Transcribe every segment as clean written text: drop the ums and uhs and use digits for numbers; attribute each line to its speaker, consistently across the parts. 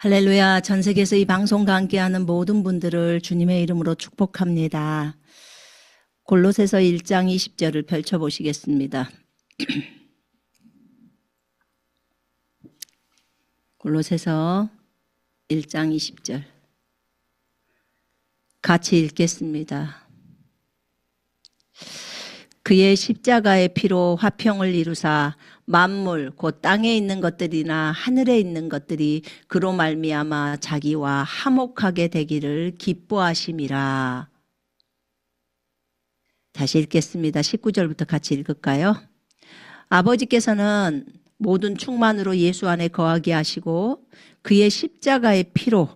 Speaker 1: 할렐루야. 전 세계에서 이 방송과 함께하는 모든 분들을 주님의 이름으로 축복합니다. 골로새서 1장 20절을 펼쳐보시겠습니다. 골로새서 1장 20절 같이 읽겠습니다. 그의 십자가의 피로 화평을 이루사 만물 곧 땅에 있는 것들이나 하늘에 있는 것들이 그로 말미암아 자기와 화목하게 되기를 기뻐하심이라. 다시 읽겠습니다. 19절부터 같이 읽을까요? 아버지께서는 모든 충만으로 예수 안에 거하게 하시고 그의 십자가의 피로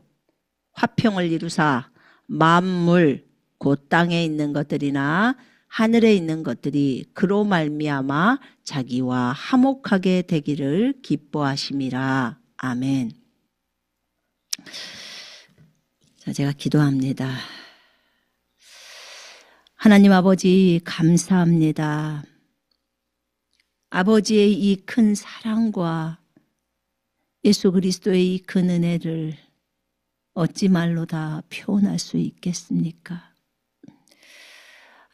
Speaker 1: 화평을 이루사 만물 곧 땅에 있는 것들이나 하늘에 있는 것들이 그로 말미암아 자기와 화목하게 되기를 기뻐하심이라. 아멘. 자, 제가 기도합니다. 하나님 아버지 감사합니다. 아버지의 이 큰 사랑과 예수 그리스도의 이 큰 은혜를 어찌 말로 다 표현할 수 있겠습니까?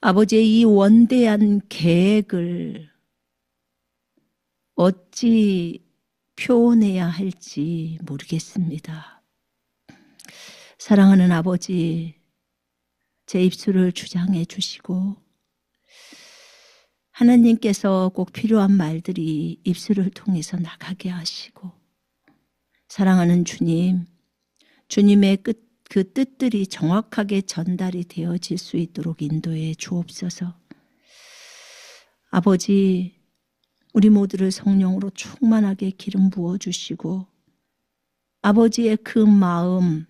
Speaker 1: 아버지의 이 원대한 계획을 어찌 표현해야 할지 모르겠습니다. 사랑하는 아버지, 제 입술을 주장해 주시고 하나님께서 꼭 필요한 말들이 입술을 통해서 나가게 하시고 사랑하는 주님, 주님의 그 뜻들이 정확하게 전달이 되어질 수 있도록 인도해 주옵소서. 아버지, 우리 모두를 성령으로 충만하게 기름 부어주시고 아버지의 그 마음,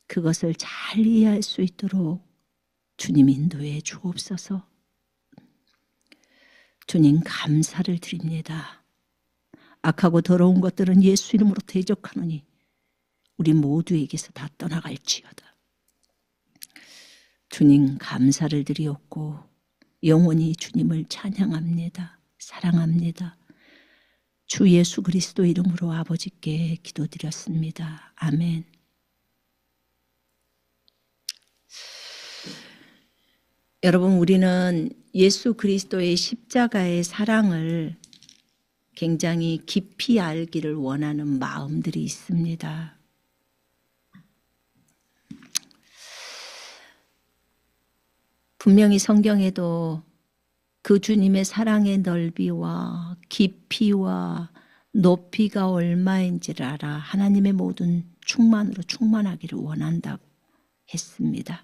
Speaker 1: 그것을 잘 이해할 수 있도록 주님 인도해 주옵소서. 주님 감사를 드립니다. 악하고 더러운 것들은 예수 이름으로 대적하노니 우리 모두에게서 다 떠나갈지어다. 주님 감사를 드리옵고 영원히 주님을 찬양합니다. 사랑합니다. 주 예수 그리스도 이름으로 아버지께 기도드렸습니다. 아멘. 여러분, 우리는 예수 그리스도의 십자가의 사랑을 굉장히 깊이 알기를 원하는 마음들이 있습니다. 분명히 성경에도 그 주님의 사랑의 넓이와 깊이와 높이가 얼마인지를 알아 하나님의 모든 충만으로 충만하기를 원한다고 했습니다.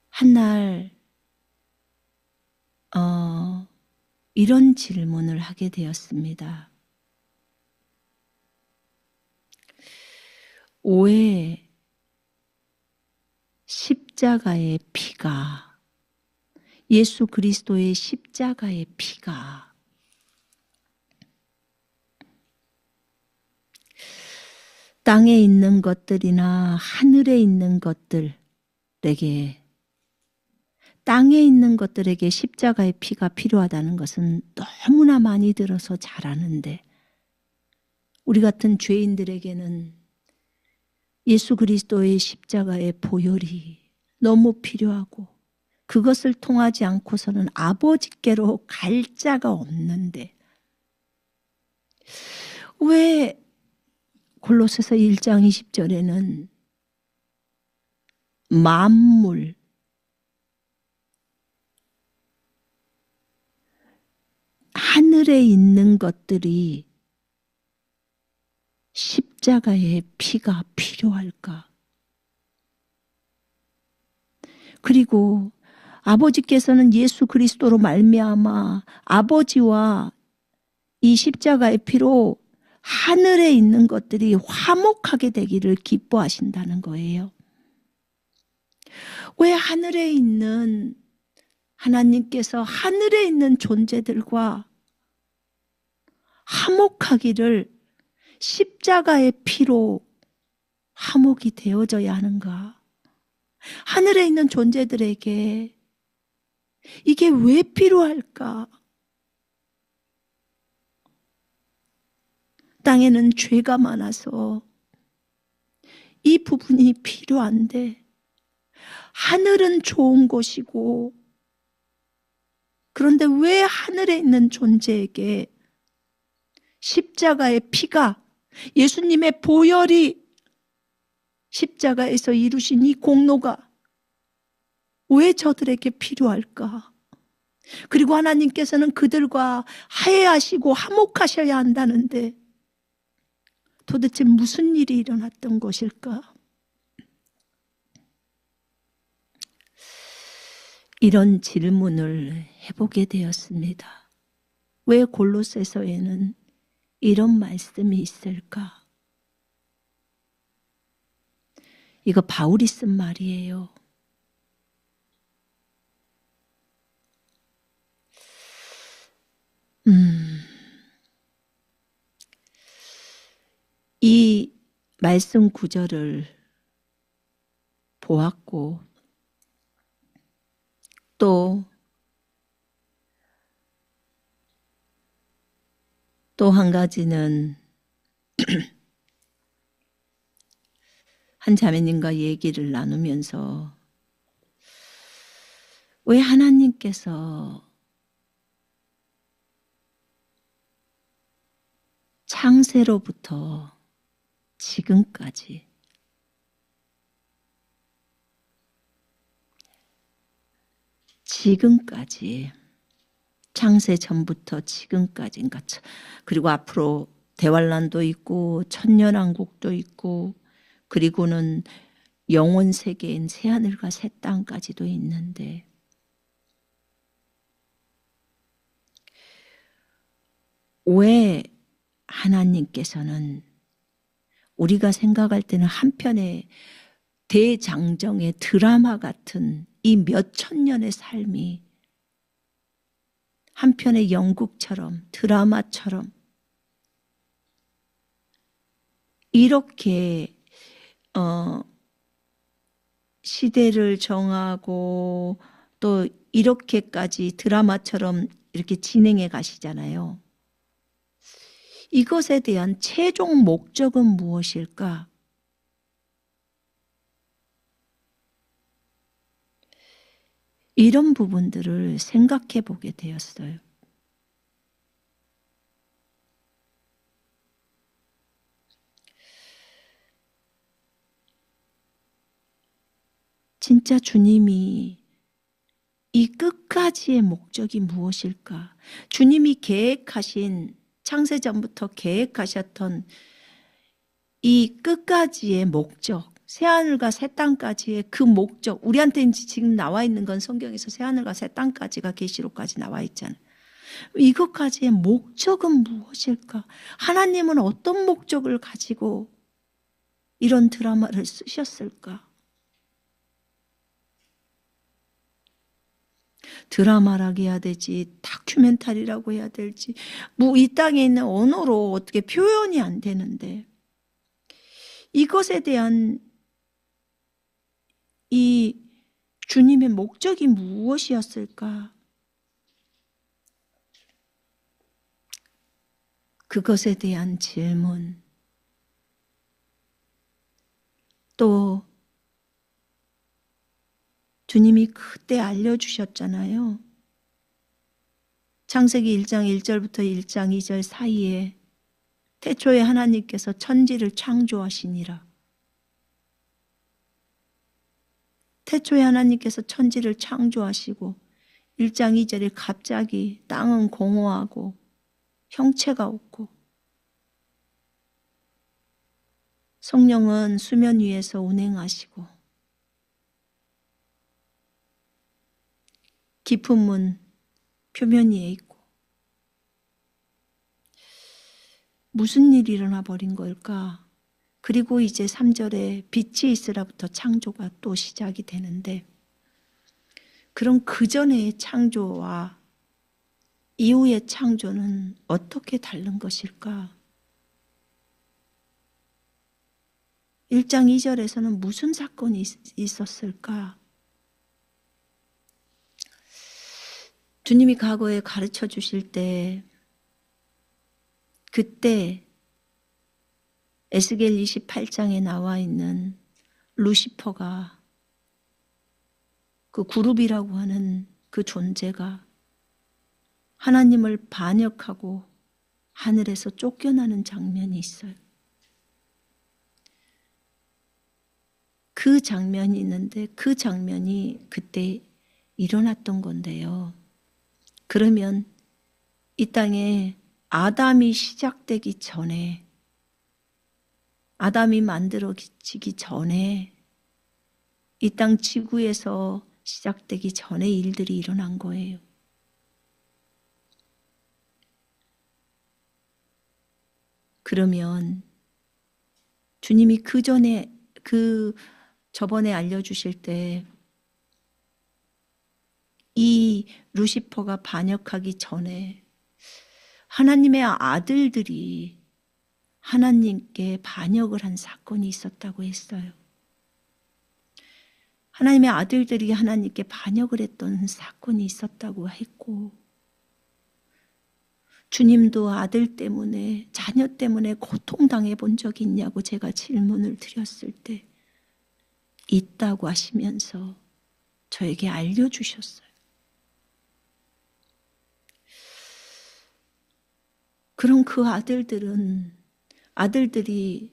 Speaker 1: 한날 이런 질문을 하게 되었습니다. 왜 십자가의 피가, 예수 그리스도의 십자가의 피가 땅에 있는 것들이나 하늘에 있는 것들에게, 땅에 있는 것들에게 십자가의 피가 필요하다는 것은 너무나 많이 들어서 잘 아는데 우리 같은 죄인들에게는 예수 그리스도의 십자가의 보혈이 너무 필요하고 그것을 통하지 않고서는 아버지께로 갈 자가 없는데 왜 골로새서 1장 20절에는 만물, 하늘에 있는 것들이 십자가의 피가 필요할까? 그리고 아버지께서는 예수 그리스도로 말미암아 아버지와 이 십자가의 피로 하늘에 있는 것들이 화목하게 되기를 기뻐하신다는 거예요. 왜 하늘에 있는 하나님께서 하늘에 있는 존재들과 화목하기를 십자가의 피로 화목이 되어져야 하는가? 하늘에 있는 존재들에게 이게 왜 필요할까? 땅에는 죄가 많아서 이 부분이 필요한데, 하늘은 좋은 곳이고, 그런데 왜 하늘에 있는 존재에게 십자가의 피가, 예수님의 보혈이 십자가에서 이루신 이 공로가 왜 저들에게 필요할까? 그리고 하나님께서는 그들과 화해하시고 화목하셔야 한다는데 도대체 무슨 일이 일어났던 것일까? 이런 질문을 해보게 되었습니다. 왜 골로새서에는 이런 말씀이 있을까? 이거 바울이 쓴 말이에요. 이 말씀 구절을 보았고, 또 한 가지는 한 자매님과 얘기를 나누면서 왜 하나님께서 창세로부터 지금까지 창세 전부터 지금까지, 그러니까 그리고 앞으로 대환란도 있고 천년왕국도 있고 그리고는 영원 세계인 새하늘과 새 땅까지도 있는데 왜 하나님께서는 우리가 생각할 때는 한편의 대장정의 드라마 같은 이 몇천 년의 삶이 한편의 연극처럼 드라마처럼 이렇게 시대를 정하고 또 이렇게까지 드라마처럼 이렇게 진행해 가시잖아요. 이것에 대한 최종 목적은 무엇일까? 이런 부분들을 생각해 보게 되었어요. 진짜 주님이 이 끝까지의 목적이 무엇일까? 주님이 계획하신, 창세전부터 계획하셨던 이 끝까지의 목적, 새하늘과 새 땅까지의 그 목적, 우리한테 지금 나와 있는 건 성경에서 새하늘과 새 땅까지가 계시록까지 나와 있잖아요. 이것까지의 목적은 무엇일까? 하나님은 어떤 목적을 가지고 이런 드라마를 쓰셨을까? 드라마라고 해야 되지, 다큐멘터리라고 해야 될지, 뭐 이 땅에 있는 언어로 어떻게 표현이 안 되는데 이것에 대한 이 주님의 목적이 무엇이었을까? 그것에 대한 질문, 또 주님이 그때 알려주셨잖아요. 창세기 1장 1절부터 1장 2절 사이에 태초에 하나님께서 천지를 창조하시니라. 태초에 하나님께서 천지를 창조하시고 1장 2절에 갑자기 땅은 공허하고 형체가 없고 성령은 수면 위에서 운행하시고 깊음은 표면 위에 있고 무슨 일이 일어나 버린 걸까? 그리고 이제 3절에 빛이 있으라부터 창조가 또 시작이 되는데 그럼 그 전의 창조와 이후의 창조는 어떻게 다른 것일까? 1장 2절에서는 무슨 사건이 있었을까? 주님이 과거에 가르쳐 주실 때 그때 에스겔 28장에 나와 있는 루시퍼가, 그 그룹이라고 하는 그 존재가 하나님을 반역하고 하늘에서 쫓겨나는 장면이 있어요. 그 장면이 있는데 그 장면이 그때 일어났던 건데요. 그러면 이 땅에 아담이 시작되기 전에, 아담이 만들어지기 전에, 이 땅 지구에서 시작되기 전에 일들이 일어난 거예요. 그러면 주님이 저번에 알려주실 때 이 루시퍼가 반역하기 전에 하나님의 아들들이 하나님께 반역을 한 사건이 있었다고 했어요. 하나님의 아들들이 하나님께 반역을 했던 사건이 있었다고 했고, 주님도 아들 때문에, 자녀 때문에 고통당해 본 적이 있냐고 제가 질문을 드렸을 때 있다고 하시면서 저에게 알려주셨어요. 그럼 그 아들들이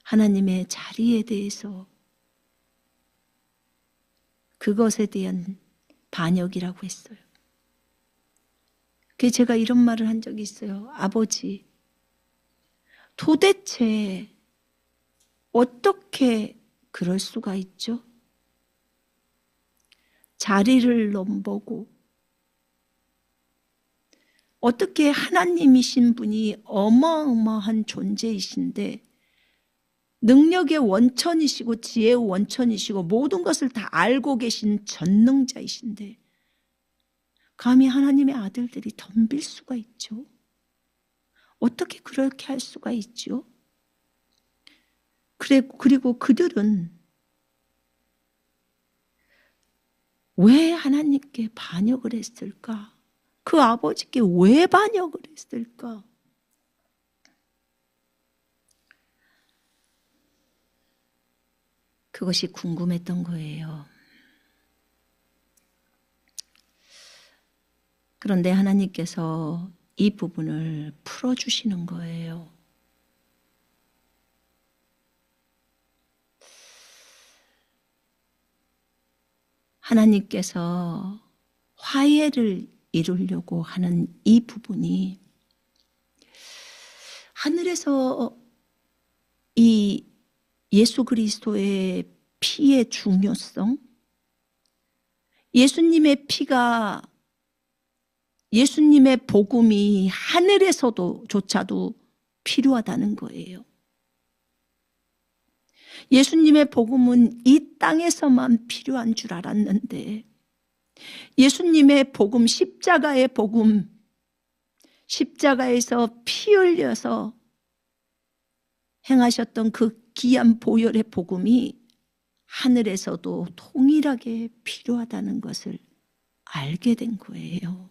Speaker 1: 하나님의 자리에 대해서, 그것에 대한 반역이라고 했어요. 그래서 제가 이런 말을 한 적이 있어요. 아버지, 도대체 어떻게 그럴 수가 있죠? 자리를 넘보고 어떻게 하나님이신 분이 어마어마한 존재이신데, 능력의 원천이시고 지혜의 원천이시고 모든 것을 다 알고 계신 전능자이신데 감히 하나님의 아들들이 덤빌 수가 있죠? 어떻게 그렇게 할 수가 있죠? 그리고 그들은 왜 하나님께 반역을 했을까? 그 아버지께 왜 반역을 했을까? 그것이 궁금했던 거예요. 그런데 하나님께서 이 부분을 풀어주시는 거예요. 하나님께서 화해를 이루려고 하는 이 부분이 하늘에서 이 예수 그리스도의 피의 중요성, 예수님의 피가, 예수님의 복음이 하늘에서조차도 필요하다는 거예요. 예수님의 복음은 이 땅에서만 필요한 줄 알았는데 예수님의 복음, 십자가의 복음, 십자가에서 피 흘려서 행하셨던 그 귀한 보혈의 복음이 하늘에서도 동일하게 필요하다는 것을 알게 된 거예요.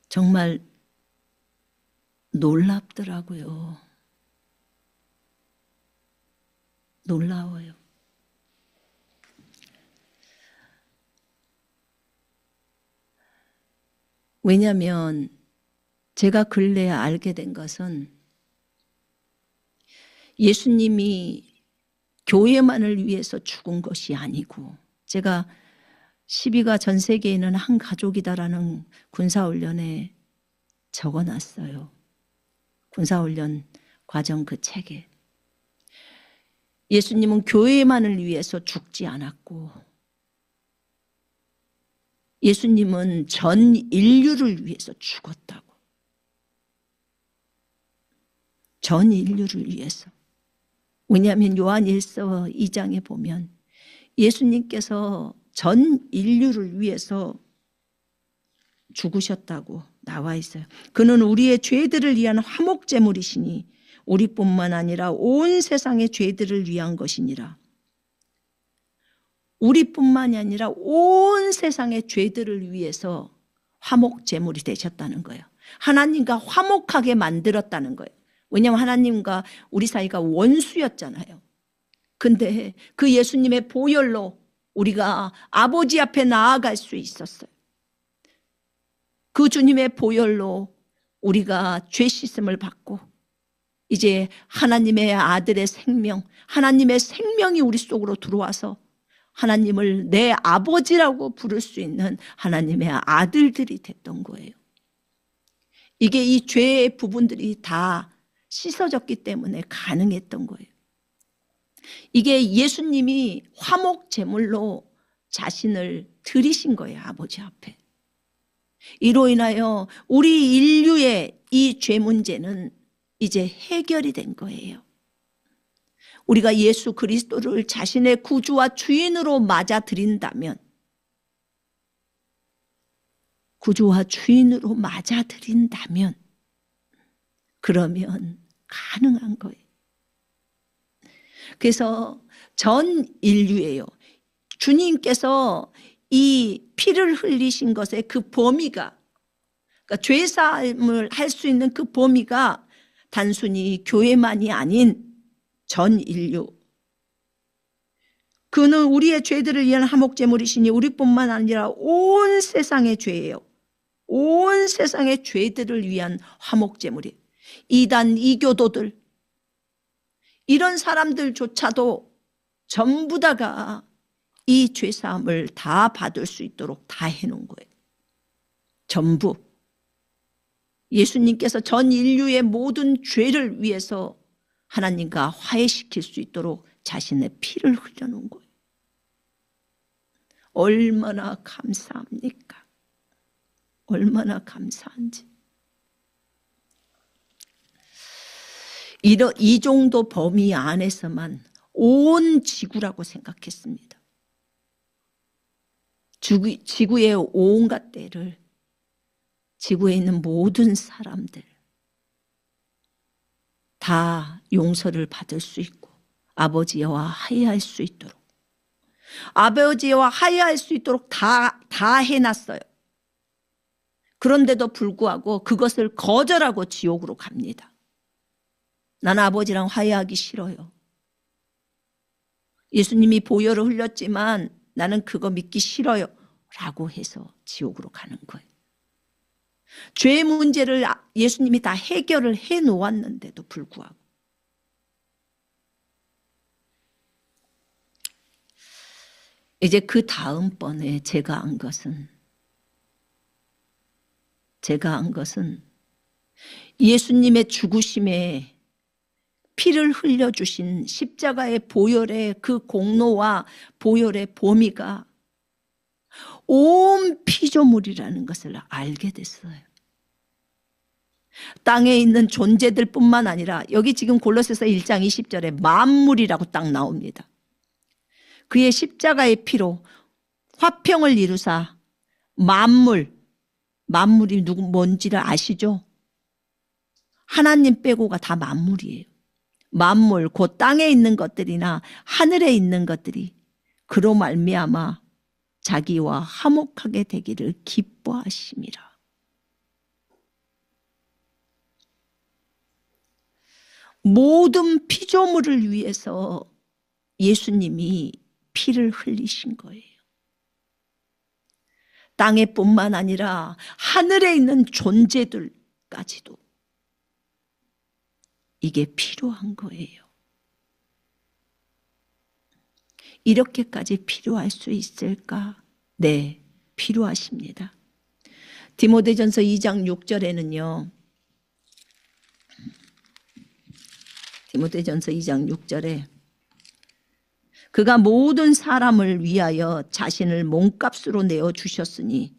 Speaker 1: 정말 놀랍더라고요. 놀라워요. 왜냐하면 제가 근래에 알게 된 것은 예수님이 교회만을 위해서 죽은 것이 아니고, 제가 12가 전 세계에 있는 한 가족이다라는 군사훈련에 적어놨어요. 군사훈련 과정 그 책에. 예수님은 교회만을 위해서 죽지 않았고 예수님은 전 인류를 위해서 죽었다고. 전 인류를 위해서. 왜냐하면 요한일서 2장에 보면 예수님께서 전 인류를 위해서 죽으셨다고 나와 있어요. 그는 우리의 죄들을 위한 화목제물이시니 우리뿐만 아니라 온 세상의 죄들을 위한 것이니라. 우리뿐만이 아니라 온 세상의 죄들을 위해서 화목 제물이 되셨다는 거예요. 하나님과 화목하게 만들었다는 거예요. 왜냐하면 하나님과 우리 사이가 원수였잖아요. 근데 그 예수님의 보혈로 우리가 아버지 앞에 나아갈 수 있었어요. 그 주님의 보혈로 우리가 죄 씻음을 받고 이제 하나님의 아들의 생명, 하나님의 생명이 우리 속으로 들어와서 하나님을 내 아버지라고 부를 수 있는 하나님의 아들들이 됐던 거예요. 이게 이 죄의 부분들이 다 씻어졌기 때문에 가능했던 거예요. 이게 예수님이 화목 제물로 자신을 드리신 거예요. 아버지 앞에. 이로 인하여 우리 인류의 이 죄 문제는 이제 해결이 된 거예요. 우리가 예수 그리스도를 자신의 구주와 주인으로 맞아들인다면, 구주와 주인으로 맞아들인다면 그러면 가능한 거예요. 그래서 전 인류예요. 주님께서 이 피를 흘리신 것의 그 범위가, 그러니까 죄사함을 할 수 있는 그 범위가 단순히 교회만이 아닌 전 인류. 그는 우리의 죄들을 위한 화목제물이시니 우리뿐만 아니라 온 세상의 죄예요. 온 세상의 죄들을 위한 화목제물이에요. 이단 이교도들, 이런 사람들조차도 전부 다가 이 죄사함을 다 받을 수 있도록 다 해놓은 거예요. 전부. 예수님께서 전 인류의 모든 죄를 위해서 하나님과 화해시킬 수 있도록 자신의 피를 흘려놓은 거예요. 얼마나 감사합니까? 얼마나 감사한지. 이 정도 범위 안에서만 온 지구라고 생각했습니다. 지구의 온갖 때를, 지구에 있는 모든 사람들 다 용서를 받을 수 있고 아버지와 화해할 수 있도록, 아버지와 화해할 수 있도록 다 해놨어요. 그런데도 불구하고 그것을 거절하고 지옥으로 갑니다. 나는 아버지랑 화해하기 싫어요. 예수님이 보혈을 흘렸지만 나는 그거 믿기 싫어요 라고 해서 지옥으로 가는 거예요. 죄 문제를 예수님이 다 해결을 해 놓았는데도 불구하고. 이제 그 다음번에 제가 한 것은 예수님의 죽으심에 피를 흘려주신 십자가의 보혈의 그 공로와 보혈의 범위가 온 피조물이라는 것을 알게 됐어요. 땅에 있는 존재들 뿐만 아니라 여기 지금 골로새서 1장 20절에 만물이라고 딱 나옵니다. 그의 십자가의 피로 화평을 이루사 만물이 뭔지를 아시죠? 하나님 빼고가 다 만물이에요. 만물, 곧 땅에 있는 것들이나 하늘에 있는 것들이 그로 말미암아 자기와 화목하게 되기를 기뻐하심이라. 모든 피조물을 위해서 예수님이 피를 흘리신 거예요. 땅에뿐만 아니라 하늘에 있는 존재들까지도 이게 필요한 거예요. 이렇게까지 필요할 수 있을까? 네, 필요하십니다. 디모데전서 2장 6절에는요. 디모데전서 2장 6절에 그가 모든 사람을 위하여 자신을 몸값으로 내어주셨으니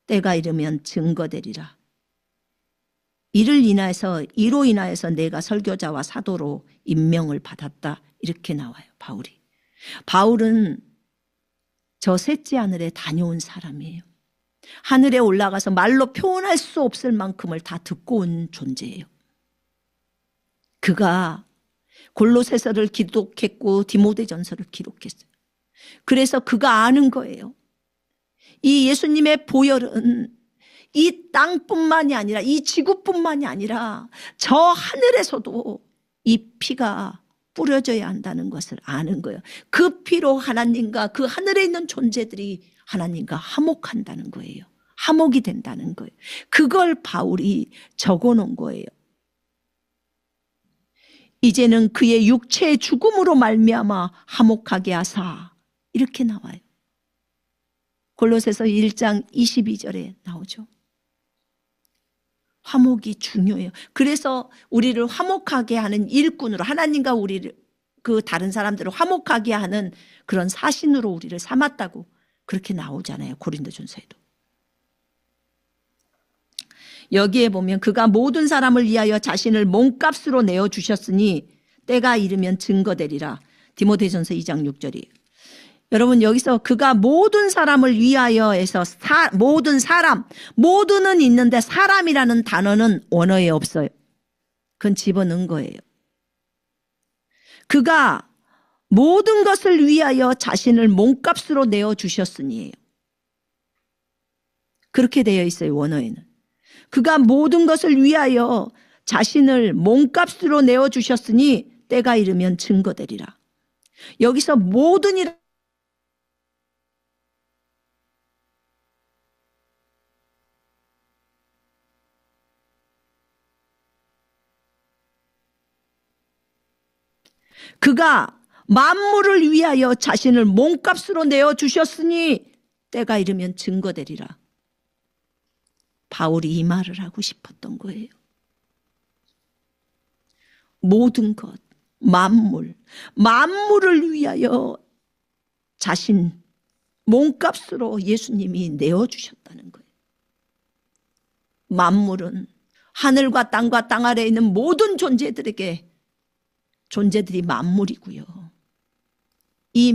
Speaker 1: 때가 이르면 증거되리라. 이로 인하여서 내가 설교자와 사도로 임명을 받았다. 이렇게 나와요. 바울은 저 셋째 하늘에 다녀온 사람이에요. 하늘에 올라가서 말로 표현할 수 없을 만큼을 다 듣고 온 존재예요. 그가 골로새서를 기록했고 디모데전서를 기록했어요. 그래서 그가 아는 거예요. 이 예수님의 보혈은 이 땅뿐만이 아니라 이 지구뿐만이 아니라 저 하늘에서도 이 피가 뿌려져야 한다는 것을 아는 거예요. 그 피로 하나님과 그 하늘에 있는 존재들이 하나님과 화목한다는 거예요. 화목이 된다는 거예요. 그걸 바울이 적어놓은 거예요. 이제는 그의 육체의 죽음으로 말미암아 화목하게 하사, 이렇게 나와요. 골로새서 1장 22절에 나오죠. 화목이 중요해요. 그래서 우리를 화목하게 하는 일꾼으로, 하나님과 우리를, 그 다른 사람들을 화목하게 하는 그런 사신으로 우리를 삼았다고 그렇게 나오잖아요. 고린도전서에도. 여기에 보면 그가 모든 사람을 위하여 자신을 몸값으로 내어주셨으니 때가 이르면 증거되리라. 디모데전서 2장 6절이에요. 여러분, 여기서 그가 모든 사람을 위하여에서 모든 사람, 모두는 있는데 사람이라는 단어는 원어에 없어요. 그건 집어넣은 거예요. 그가 모든 것을 위하여 자신을 몸값으로 내어주셨으니예요. 그렇게 되어 있어요, 원어에는. 그가 모든 것을 위하여 자신을 몸값으로 내어주셨으니 때가 이르면 증거되리라. 여기서 모든이라, 그가 만물을 위하여 자신을 몸값으로 내어주셨으니 때가 이르면 증거되리라. 바울이 이 말을 하고 싶었던 거예요. 모든 것, 만물을 위하여 자신 몸값으로 예수님이 내어주셨다는 거예요. 만물은 하늘과 땅과 땅 아래에 있는 모든 존재들이 만물이고요. 이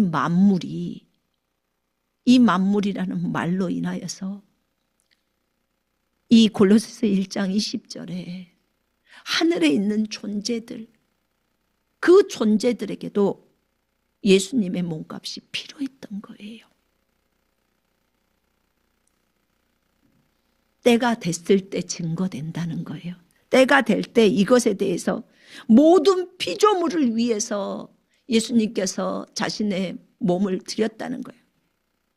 Speaker 1: 만물이라는 말로 인하여서 이 골로새서 1장 20절에 하늘에 있는 존재들, 그 존재들에게도 예수님의 몸값이 필요했던 거예요. 때가 됐을 때 증거된다는 거예요. 때가 될 때 이것에 대해서 모든 피조물을 위해서 예수님께서 자신의 몸을 드렸다는 거예요.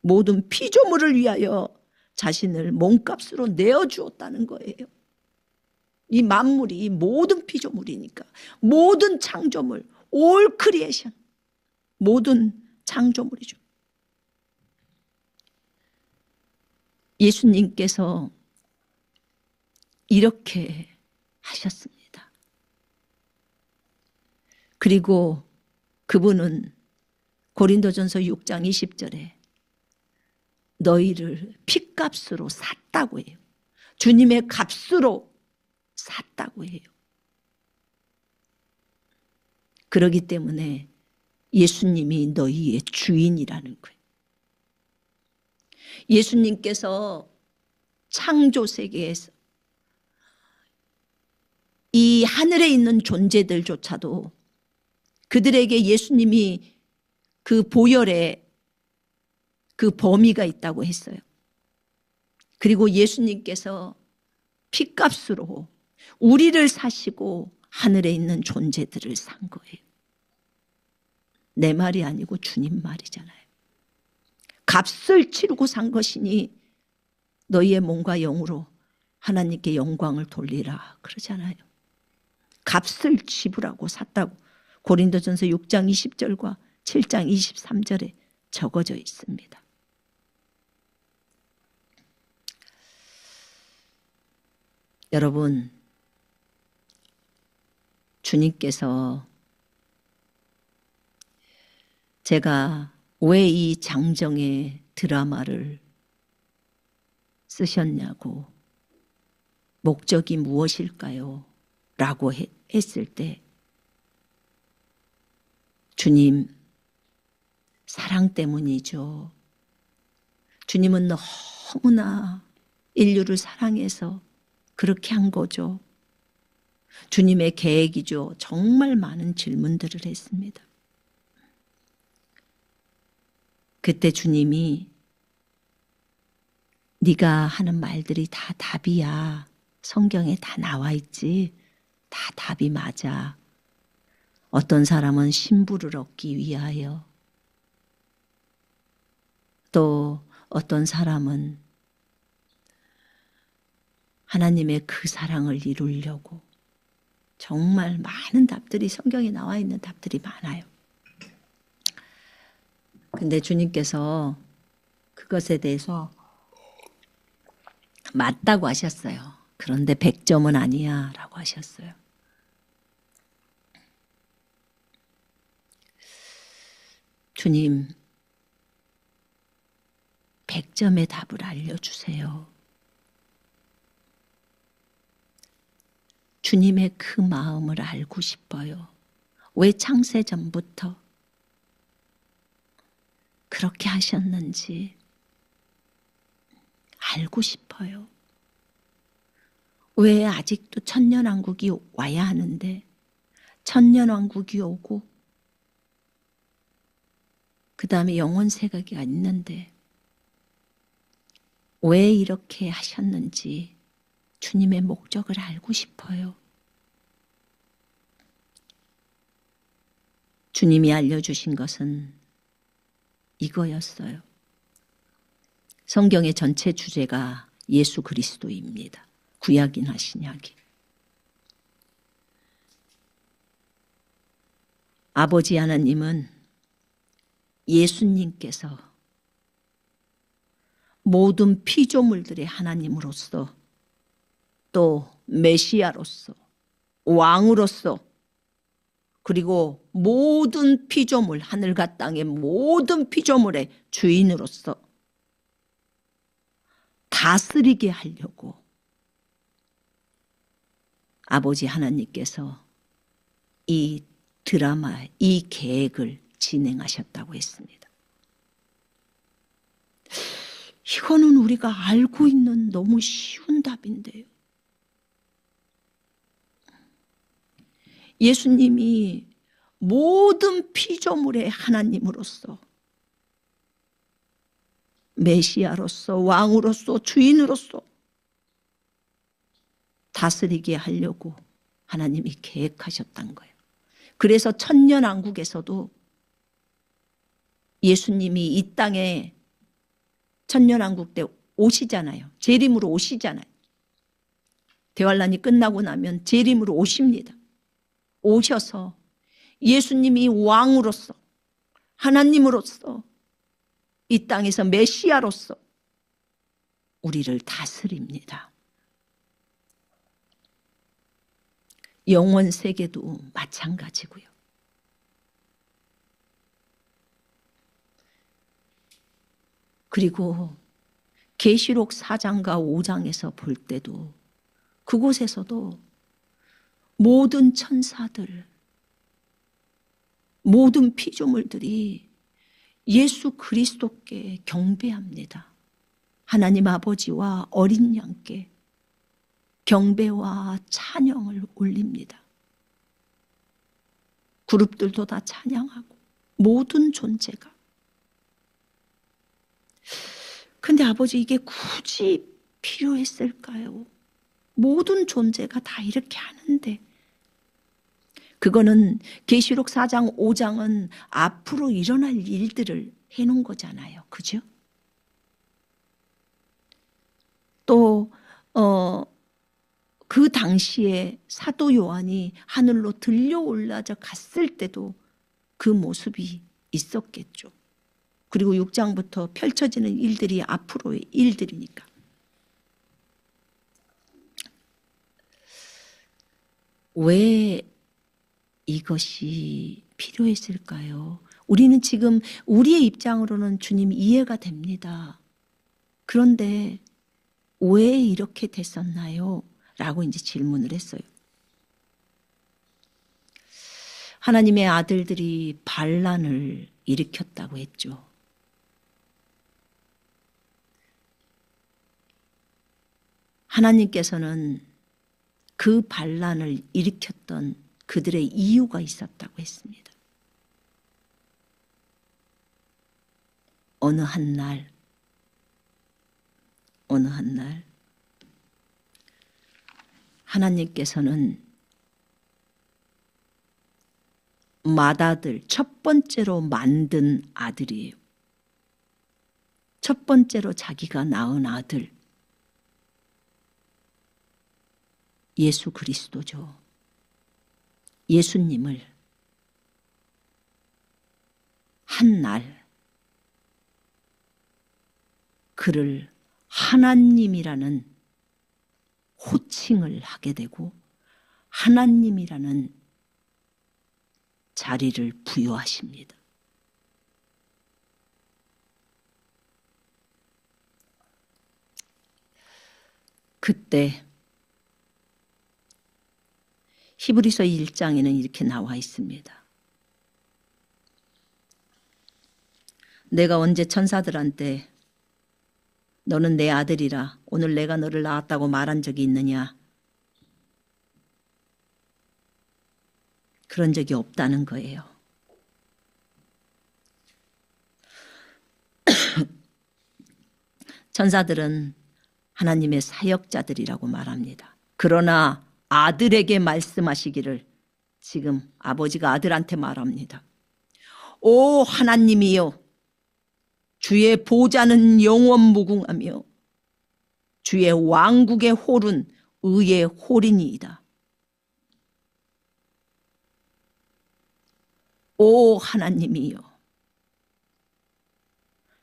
Speaker 1: 모든 피조물을 위하여 자신을 몸값으로 내어주었다는 거예요. 이 만물이 모든 피조물이니까, 모든 창조물, all creation, 모든 창조물이죠. 예수님께서 이렇게 하셨습니다. 그리고 그분은 고린도전서 6장 20절에 너희를 핏값으로 샀다고 해요. 주님의 값으로 샀다고 해요. 그렇기 때문에 예수님이 너희의 주인이라는 거예요. 예수님께서 창조 세계에서 이 하늘에 있는 존재들조차도 그들에게 예수님이 그 보혈에 그 범위가 있다고 했어요. 그리고 예수님께서 핏값으로 우리를 사시고 하늘에 있는 존재들을 산 거예요. 내 말이 아니고 주님 말이잖아요. 값을 치르고 산 것이니 너희의 몸과 영으로 하나님께 영광을 돌리라 그러잖아요. 값을 지불하고 샀다고 고린도전서 6장 20절과 7장 23절에 적어져 있습니다. 여러분, 주님께서 제가 왜 이 장정의 드라마를 쓰셨냐고, 목적이 무엇일까요? 라고 했을 때 주님, 사랑 때문이죠. 주님은 너무나 인류를 사랑해서 그렇게 한 거죠. 주님의 계획이죠. 정말 많은 질문들을 했습니다. 그때 주님이 네가 하는 말들이 다 답이야. 성경에 다 나와 있지. 다 답이 맞아. 어떤 사람은 신부를 얻기 위하여, 또 어떤 사람은 하나님의 그 사랑을 이루려고. 정말 많은 답들이, 성경에 나와 있는 답들이 많아요. 근데 주님께서 그것에 대해서 맞다고 하셨어요. 그런데 100점은 아니야 라고 하셨어요. 주님, 100점의 답을 알려주세요. 주님의 그 마음을 알고 싶어요. 왜 창세전부터 그렇게 하셨는지 알고 싶어요. 왜 아직도 천년왕국이 와야 하는데 천년왕국이 오고 그 다음에 영원세계가 있는데 왜 이렇게 하셨는지 주님의 목적을 알고 싶어요. 주님이 알려주신 것은 이거였어요. 성경의 전체 주제가 예수 그리스도입니다. 구약이나 신약이. 아버지 하나님은 예수님께서 모든 피조물들의 하나님으로서, 또 메시아로서, 왕으로서, 그리고 모든 피조물, 하늘과 땅의 모든 피조물의 주인으로서 다스리게 하려고 아버지 하나님께서 이 드라마, 이 계획을 진행하셨다고 했습니다. 이거는 우리가 알고 있는 너무 쉬운 답인데요. 예수님이 모든 피조물의 하나님으로서, 메시아로서, 왕으로서, 주인으로서 다스리게 하려고 하나님이 계획하셨던 거예요. 그래서 천년왕국에서도 예수님이 이 땅에 천년왕국 때 오시잖아요. 재림으로 오시잖아요. 대환란이 끝나고 나면 재림으로 오십니다. 오셔서 예수님이 왕으로서, 하나님으로서, 이 땅에서 메시아로서 우리를 다스립니다. 영원 세계도 마찬가지고요. 그리고 계시록 4장과 5장에서 볼 때도 그곳에서도 모든 천사들, 모든 피조물들이 예수 그리스도께 경배합니다. 하나님 아버지와 어린 양께 경배와 찬양을 올립니다. 그룹들도 다 찬양하고 모든 존재가. 근데 아버지, 이게 굳이 필요했을까요? 모든 존재가 다 이렇게 하는데. 그거는 계시록 4장 5장은 앞으로 일어날 일들을 해놓은 거잖아요. 그죠? 또 그 당시에 사도 요한이 하늘로 들려 올라져 갔을 때도 그 모습이 있었겠죠. 그리고 6장부터 펼쳐지는 일들이 앞으로의 일들이니까. 왜 이것이 필요했을까요? 우리는 지금 우리의 입장으로는 주님 이해가 됩니다. 그런데 왜 이렇게 됐었나요? 라고 이제 질문을 했어요. 하나님의 아들들이 반란을 일으켰다고 했죠. 하나님께서는 그 반란을 일으켰던 그들의 이유가 있었다고 했습니다. 어느 한 날 하나님께서는 맏아들, 첫 번째로 만든 아들이에요. 첫 번째로 자기가 낳은 아들, 예수 그리스도죠. 예수님을 한 날 그를 하나님이라는 호칭을 하게 되고 하나님이라는 자리를 부여하십니다. 그때 히브리서 1장에는 이렇게 나와 있습니다. 내가 언제 천사들한테 너는 내 아들이라 오늘 내가 너를 낳았다고 말한 적이 있느냐? 그런 적이 없다는 거예요. 천사들은 하나님의 사역자들이라고 말합니다. 그러나 아들에게 말씀하시기를 지금 아버지가 아들한테 말합니다. 오 하나님이여, 주의 보좌는 영원 무궁하며 주의 왕국의 홀은 의의 홀이니이다. 오 하나님이여,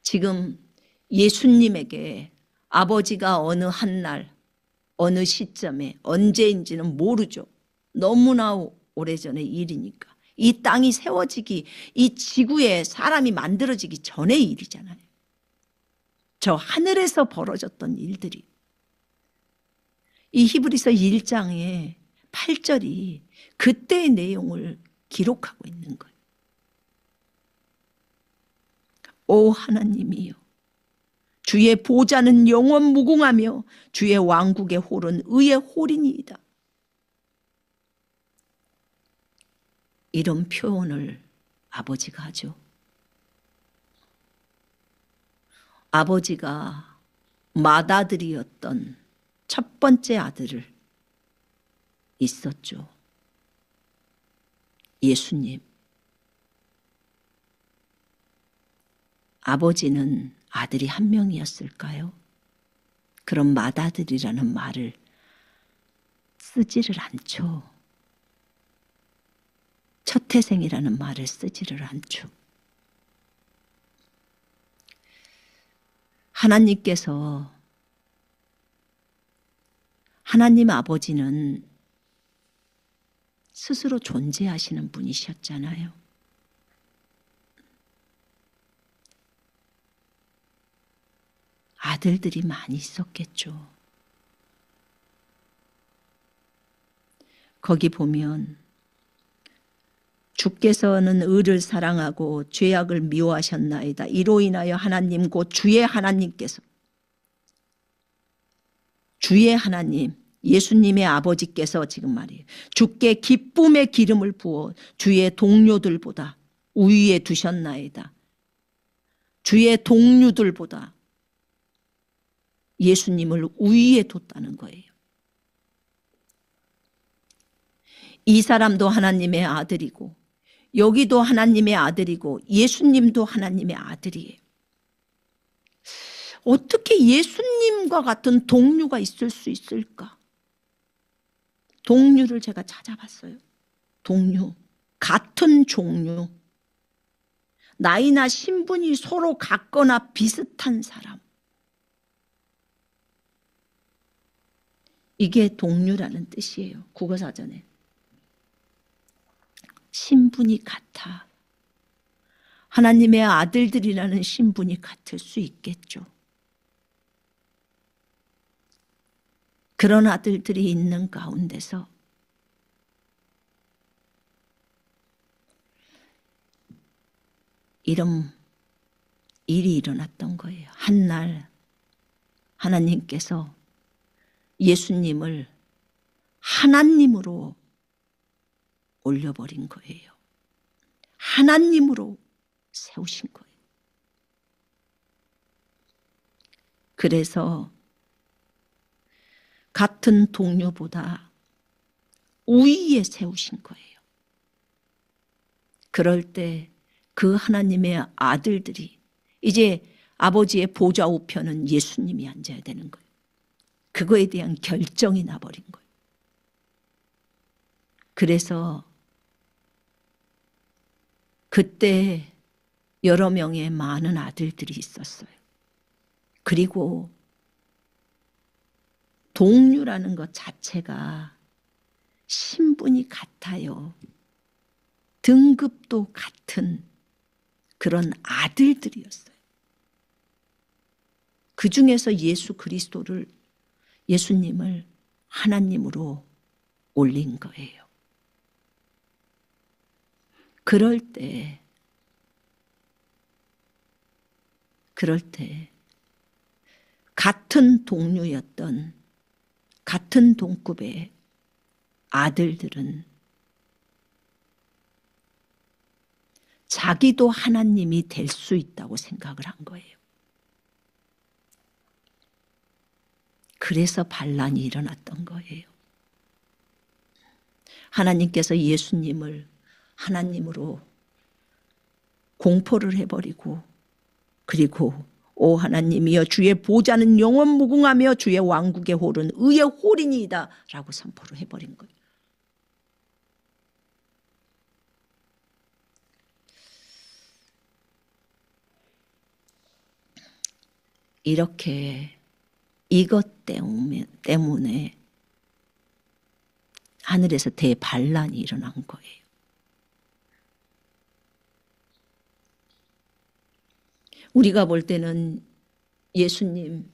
Speaker 1: 지금 예수님에게 아버지가 어느 한날 어느 시점에 언제인지는 모르죠. 너무나 오래전의 일이니까. 이 땅이 세워지기, 이 지구에 사람이 만들어지기 전의 일이잖아요. 저 하늘에서 벌어졌던 일들이. 이 히브리서 1장의 8절이 그때의 내용을 기록하고 있는 거예요. 오 하나님이여, 주의 보좌는 영원 무궁하며 주의 왕국의 홀은 의의 홀이니이다. 이런 표현을 아버지가 하죠. 아버지가 맏아들이었던 첫 번째 아들을 있었죠. 예수님. 아버지는 아들이 한 명이었을까요? 그런 맏아들이라는 말을 쓰지를 않죠. 첫태생이라는 말을 쓰지를 않죠. 하나님께서, 하나님 아버지는 스스로 존재하시는 분이셨잖아요. 아들들이 많이 있었겠죠. 거기 보면 주께서는 의를 사랑하고 죄악을 미워하셨나이다. 이로 인하여 하나님 곧 주의 하나님께서, 주의 하나님 예수님의 아버지께서 지금 말이에요. 주께 기쁨의 기름을 부어 주의 동료들보다 우위에 두셨나이다. 주의 동료들보다 예수님을 우위에 뒀다는 거예요. 이 사람도 하나님의 아들이고 여기도 하나님의 아들이고 예수님도 하나님의 아들이에요. 어떻게 예수님과 같은 동료가 있을 수 있을까? 동료를 제가 찾아봤어요. 동료, 같은 종류, 나이나 신분이 서로 같거나 비슷한 사람. 이게 동료라는 뜻이에요. 국어사전에. 신분이 같아. 하나님의 아들들이라는 신분이 같을 수 있겠죠. 그런 아들들이 있는 가운데서 이런 일이 일어났던 거예요. 한날 하나님께서 예수님을 하나님으로 올려버린 거예요. 하나님으로 세우신 거예요. 그래서 같은 동료보다 우위에 세우신 거예요. 그럴 때 그 하나님의 아들들이 이제 아버지의 보좌 우편은 예수님이 앉아야 되는 거예요. 그거에 대한 결정이 나버린 거예요. 그래서 그때 여러 명의 많은 아들들이 있었어요. 그리고 동류라는 것 자체가 신분이 같아요. 등급도 같은 그런 아들들이었어요. 그 중에서 예수 그리스도를, 예수님을 하나님으로 올린 거예요. 그럴 때 같은 동료였던 같은 동급의 아들들은 자기도 하나님이 될 수 있다고 생각을 한 거예요. 그래서 반란이 일어났던 거예요. 하나님께서 예수님을 하나님으로 공포를 해버리고, 그리고 오 하나님이여 주의 보좌는 영원 무궁하며 주의 왕국의 홀은 의의 홀이니이다 라고 선포를 해버린 거예요. 이렇게 이것 때문에 하늘에서 대반란이 일어난 거예요. 우리가 볼 때는 예수님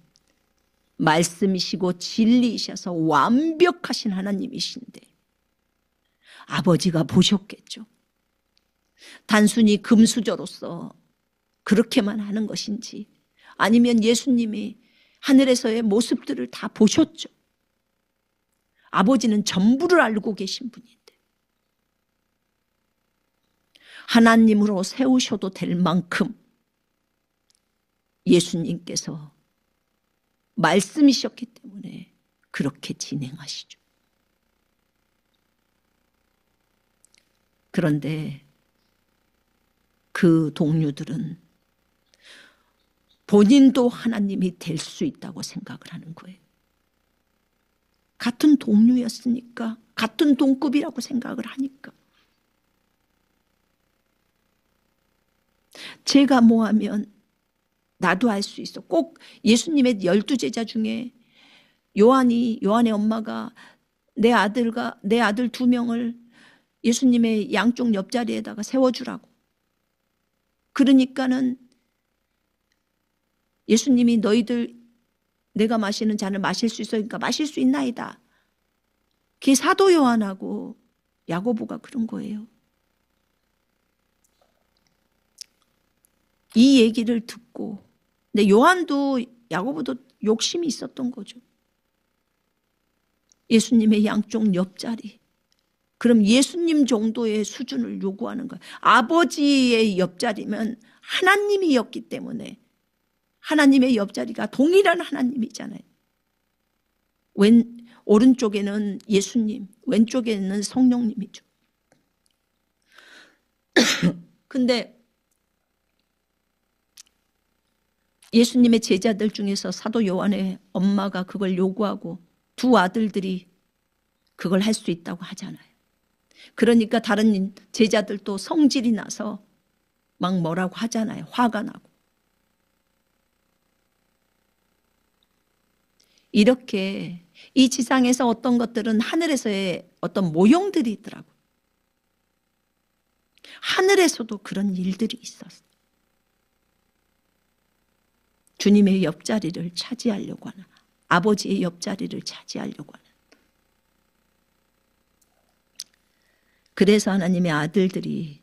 Speaker 1: 말씀이시고 진리이셔서 완벽하신 하나님이신데 아버지가 보셨겠죠. 단순히 금수저로서 그렇게만 하는 것인지 아니면 예수님이 하늘에서의 모습들을 다 보셨죠. 아버지는 전부를 알고 계신 분인데 하나님으로 세우셔도 될 만큼 예수님께서 말씀이셨기 때문에 그렇게 진행하시죠. 그런데 그 동료들은 본인도 하나님이 될 수 있다고 생각을 하는 거예요. 같은 동료였으니까, 같은 동급이라고 생각을 하니까. 제가 뭐 하면 나도 할 수 있어. 꼭 예수님의 12제자 중에 요한의 엄마가 내 아들 2명을 예수님의 양쪽 옆자리에다가 세워주라고. 그러니까는 예수님이 너희들 내가 마시는 잔을 마실 수 있으니까 마실 수 있나이다. 그게 사도 요한하고 야고보가 그런 거예요. 이 얘기를 듣고 근데 요한도 야고보도 욕심이 있었던 거죠. 예수님의 양쪽 옆자리. 그럼 예수님 정도의 수준을 요구하는 거예요. 아버지의 옆자리면 하나님이었기 때문에 하나님의 옆자리가 동일한 하나님이잖아요. 오른쪽에는 예수님, 왼쪽에는 성령님이죠. 근데 예수님의 제자들 중에서 사도 요한의 엄마가 그걸 요구하고 두 아들들이 그걸 할 수 있다고 하잖아요. 그러니까 다른 제자들도 성질이 나서 막 뭐라고 하잖아요. 화가 나고. 이렇게 이 지상에서 어떤 것들은 하늘에서의 어떤 모형들이 있더라고요. 하늘에서도 그런 일들이 있었어요. 주님의 옆자리를 차지하려고 하는, 아버지의 옆자리를 차지하려고 하는. 그래서 하나님의 아들들이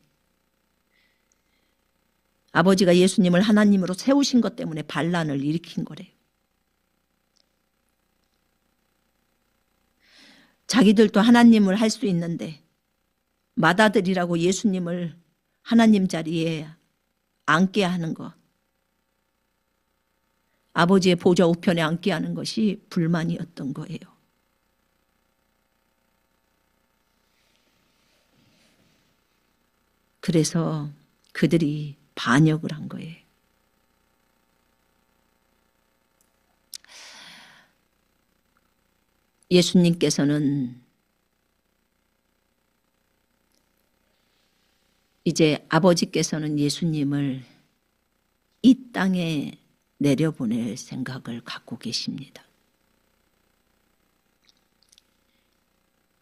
Speaker 1: 아버지가 예수님을 하나님으로 세우신 것 때문에 반란을 일으킨 거래요. 자기들도 하나님을 할 수 있는데 맏아들이라고 예수님을 하나님 자리에 앉게 하는 거. 아버지의 보좌 우편에 앉게 하는 것이 불만이었던 거예요. 그래서 그들이 반역을 한 거예요. 예수님께서는 이제 아버지께서는 예수님을 이 땅에 내려보낼 생각을 갖고 계십니다.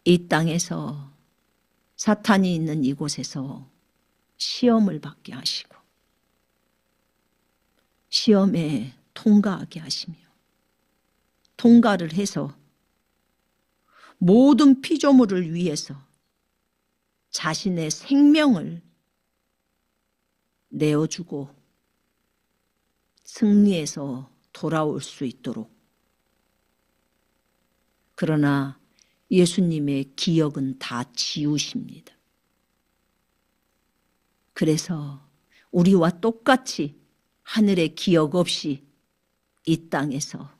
Speaker 1: 이 땅에서 사탄이 있는 이곳에서 시험을 받게 하시고 시험에 통과하게 하시며 통과를 해서 모든 피조물을 위해서 자신의 생명을 내어주고 승리해서 돌아올 수 있도록. 그러나 예수님의 기억은 다 지우십니다. 그래서 우리와 똑같이 하늘의 기억 없이 이 땅에서,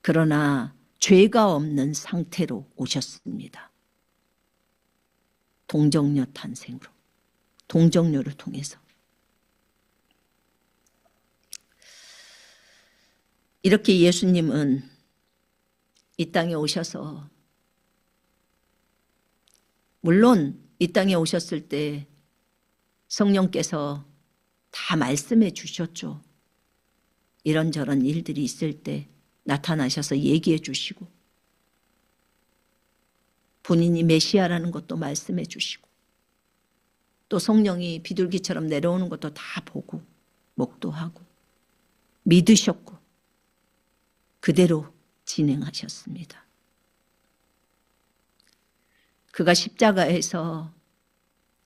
Speaker 1: 그러나 죄가 없는 상태로 오셨습니다. 동정녀 탄생으로, 동정녀를 통해서. 이렇게 예수님은 이 땅에 오셔서, 물론 이 땅에 오셨을 때 성령께서 다 말씀해 주셨죠. 이런저런 일들이 있을 때 나타나셔서 얘기해 주시고, 본인이 메시아라는 것도 말씀해 주시고, 또 성령이 비둘기처럼 내려오는 것도 다 보고 목도하고 믿으셨고 그대로 진행하셨습니다. 그가 십자가에서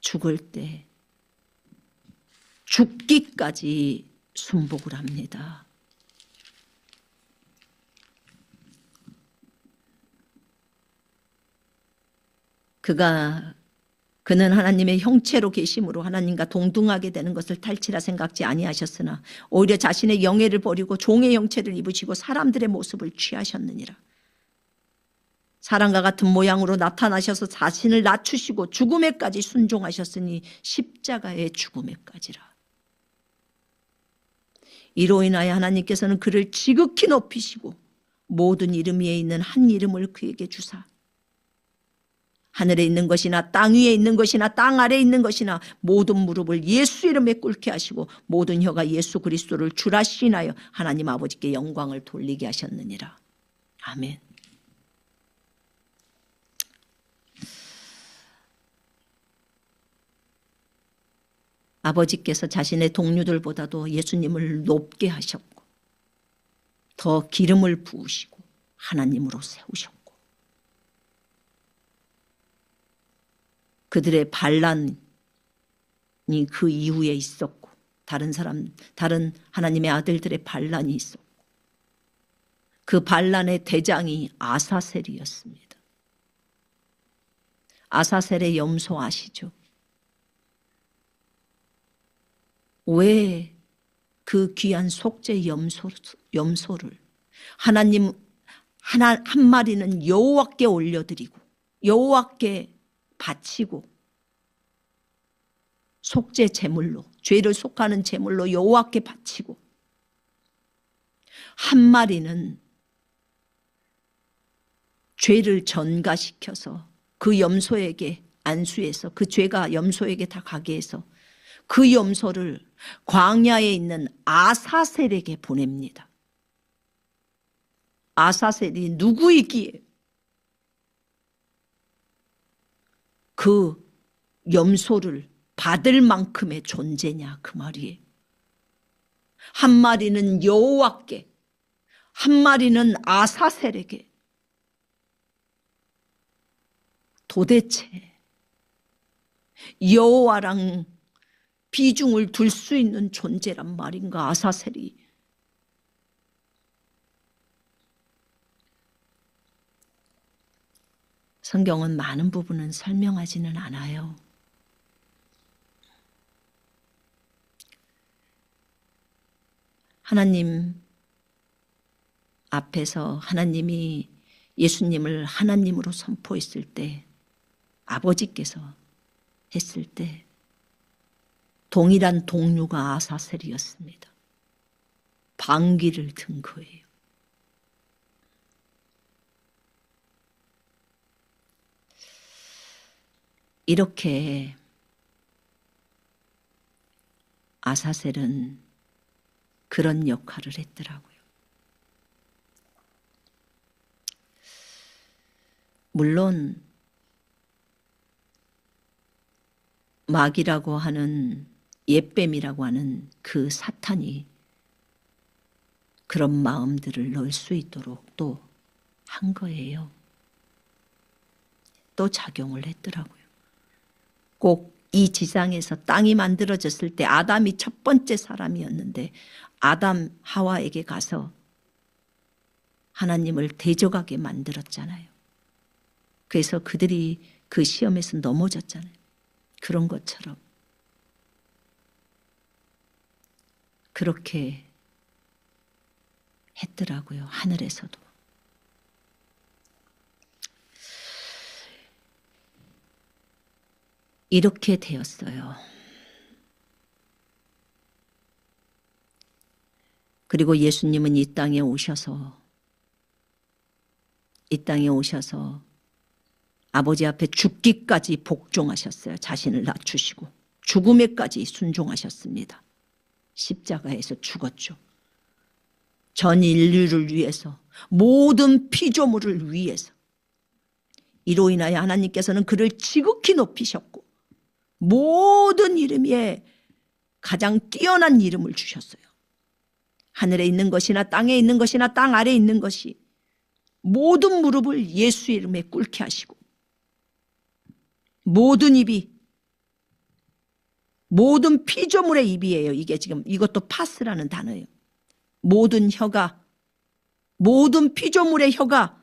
Speaker 1: 죽을 때 죽기까지 순복을 합니다. 그는 하나님의 형체로 계심으로 하나님과 동등하게 되는 것을 탈취라 생각지 아니하셨으나 오히려 자신의 영예를 버리고 종의 형체를 입으시고 사람들의 모습을 취하셨느니라. 사람과 같은 모양으로 나타나셔서 자신을 낮추시고 죽음에까지 순종하셨으니 십자가의 죽음에까지라. 이로 인하여 하나님께서는 그를 지극히 높이시고 모든 이름 위에 있는 한 이름을 그에게 주사 하늘에 있는 것이나 땅 위에 있는 것이나 땅 아래에 있는 것이나 모든 무릎을 예수 이름에 꿇게 하시고 모든 혀가 예수 그리스도를 주라 시인하여 하나님 아버지께 영광을 돌리게 하셨느니라. 아멘. 아버지께서 자신의 동료들보다도 예수님을 높게 하셨고 더 기름을 부으시고 하나님으로 세우셨고 그들의 반란이 그 이후에 있었고 다른 하나님의 아들들의 반란이 있었고 그 반란의 대장이 아사셀이었습니다. 아사셀의 염소 아시죠? 왜 그 귀한 속죄 염소를 하나님 한 마리는 여호와께 올려드리고 여호와께 바치고 속죄 제물로 죄를 속하는 제물로 여호와께 바치고 한 마리는 죄를 전가시켜서 그 염소에게 안수해서 그 죄가 염소에게 다 가게 해서 그 염소를 광야에 있는 아사셀에게 보냅니다. 아사셀이 누구이기에 그 염소를 받을 만큼의 존재냐 그 말이에요. 한 마리는 여호와께 한 마리는 아사셀에게. 도대체 여호와랑 비중을 둘 수 있는 존재란 말인가 아사셀이. 성경은 많은 부분은 설명하지는 않아요. 하나님 앞에서 하나님이 예수님을 하나님으로 선포했을 때, 아버지께서 했을 때 동일한 동료가 아사셀이었습니다. 방귀를 든 거예요. 이렇게 아사셀은 그런 역할을 했더라고요. 물론 마귀라고 하는, 옛뱀이라고 하는 그 사탄이 그런 마음들을 넣을 수 있도록 또 한 거예요. 또 작용을 했더라고요. 꼭 이 지상에서 땅이 만들어졌을 때 아담이 첫 번째 사람이었는데 아담 하와에게 가서 하나님을 대적하게 만들었잖아요. 그래서 그들이 그 시험에서 넘어졌잖아요. 그런 것처럼 그렇게 했더라고요. 하늘에서도. 이렇게 되었어요. 그리고 예수님은 이 땅에 오셔서 아버지 앞에 죽기까지 복종하셨어요. 자신을 낮추시고 죽음에까지 순종하셨습니다. 십자가에서 죽었죠. 전 인류를 위해서, 모든 피조물을 위해서. 이로 인하여 하나님께서는 그를 지극히 높이셨고 모든 이름 위에 가장 뛰어난 이름을 주셨어요. 하늘에 있는 것이나 땅에 있는 것이나 땅 아래에 있는 것이 모든 무릎을 예수 이름에 꿇게 하시고 모든 입이, 모든 피조물의 입이에요. 이게 지금 이것도 파스라는 단어예요. 모든 혀가, 모든 피조물의 혀가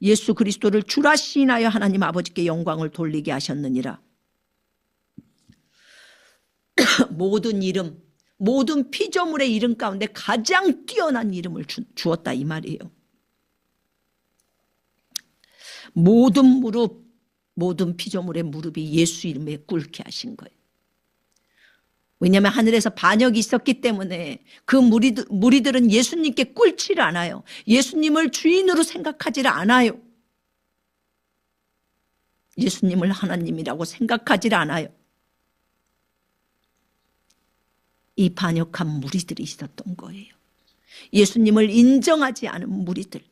Speaker 1: 예수 그리스도를 주라 시인하여 하나님 아버지께 영광을 돌리게 하셨느니라. 모든 이름, 모든 피조물의 이름 가운데 가장 뛰어난 이름을 주었다 이 말이에요. 모든 무릎, 모든 피조물의 무릎이 예수 이름에 꿇게 하신 거예요. 왜냐하면 하늘에서 반역이 있었기 때문에 그 무리들은 예수님께 꿇지를 않아요. 예수님을 주인으로 생각하지를 않아요. 예수님을 하나님이라고 생각하지를 않아요. 이 반역한 무리들이 있었던 거예요. 예수님을 인정하지 않은 무리들.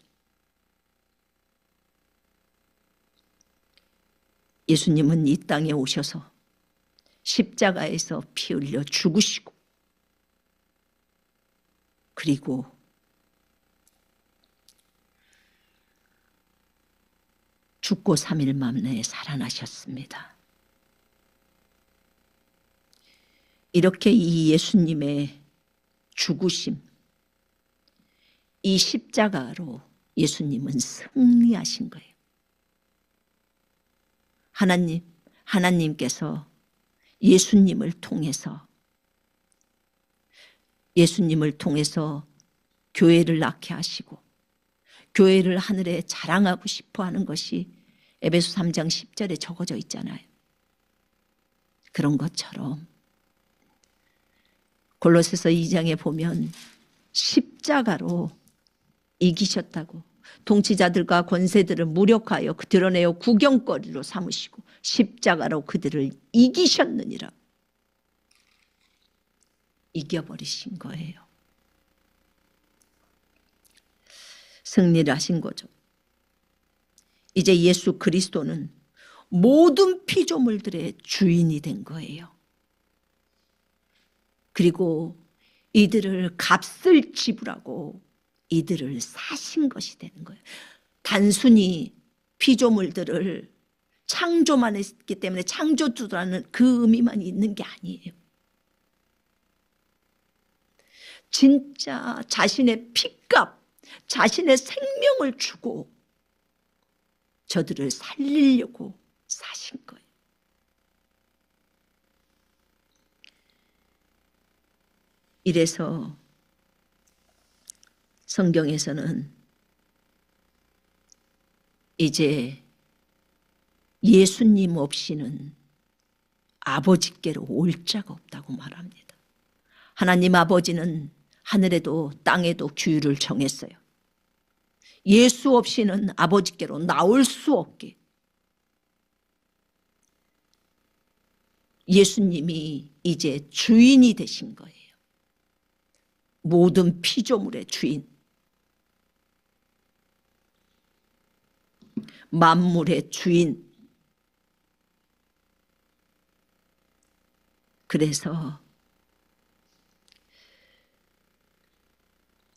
Speaker 1: 예수님은 이 땅에 오셔서 십자가에서 피 흘려 죽으시고 그리고 죽고 3일 만에 살아나셨습니다. 이렇게 이 예수님의 죽으심, 이 십자가로 예수님은 승리하신 거예요. 하나님께서 예수님을 통해서 교회를 낳게 하시고 교회를 하늘에 자랑하고 싶어 하는 것이 에베소 3장 10절에 적어져 있잖아요. 그런 것처럼 골로새서 2장에 보면 십자가로 이기셨다고, 통치자들과 권세들을 무력하여 드러내어 구경거리로 삼으시고 십자가로 그들을 이기셨느니라. 이겨버리신 거예요. 승리를 하신 거죠. 이제 예수 그리스도는 모든 피조물들의 주인이 된 거예요. 그리고 이들을 값을 지불하고 이들을 사신 것이 되는 거예요. 단순히 피조물들을 창조만 했기 때문에 창조주라는 그 의미만 있는 게 아니에요. 진짜 자신의 피값, 자신의 생명을 주고 저들을 살리려고 사신 거예요. 이래서 성경에서는 이제 예수님 없이는 아버지께로 올 자가 없다고 말합니다. 하나님 아버지는 하늘에도 땅에도 규율을 정했어요. 예수 없이는 아버지께로 나올 수 없게. 예수님이 이제 주인이 되신 거예요. 모든 피조물의 주인, 만물의 주인. 그래서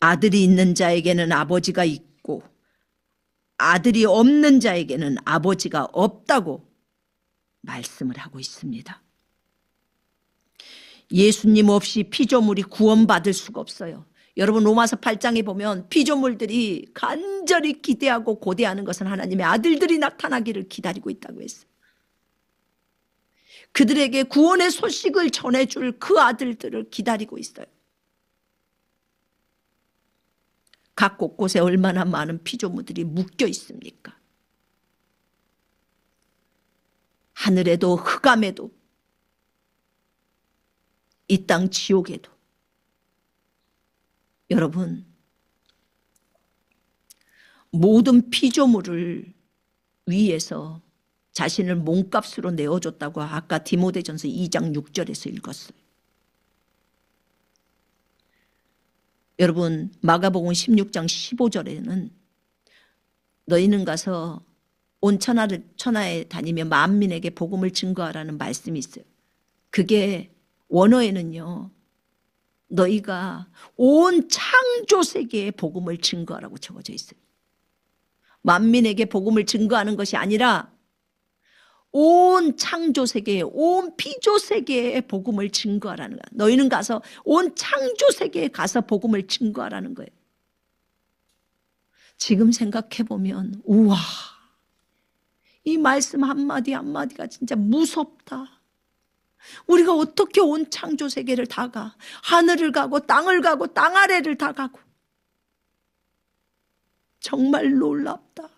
Speaker 1: 아들이 있는 자에게는 아버지가 있고 아들이 없는 자에게는 아버지가 없다고 말씀을 하고 있습니다. 예수님 없이 피조물이 구원받을 수가 없어요. 여러분 로마서 8장에 보면 피조물들이 간절히 기대하고 고대하는 것은 하나님의 아들들이 나타나기를 기다리고 있다고 했어요. 그들에게 구원의 소식을 전해줄 그 아들들을 기다리고 있어요. 각 곳곳에 얼마나 많은 피조물들이 묶여 있습니까? 하늘에도 흑암에도 이 땅 지옥에도. 여러분, 모든 피조물을 위해서 자신을 몸값으로 내어줬다고 아까 디모데전서 2장 6절에서 읽었어요. 여러분 마가복음 16장 15절에는 너희는 가서 온 천하에 다니며 만민에게 복음을 증거하라는 말씀이 있어요. 그게 원어에는요, 너희가 온 창조 세계에 복음을 증거하라고 적어져 있어요. 만민에게 복음을 증거하는 것이 아니라 온 창조 세계에, 온 피조 세계에 복음을 증거하라는 거야. 너희는 가서 온 창조 세계에 가서 복음을 증거하라는 거예요. 지금 생각해 보면 우와, 이 말씀 한마디 한마디가 진짜 무섭다. 우리가 어떻게 온 창조 세계를 다 가? 하늘을 가고 땅을 가고 땅 아래를 다 가고. 정말 놀랍다.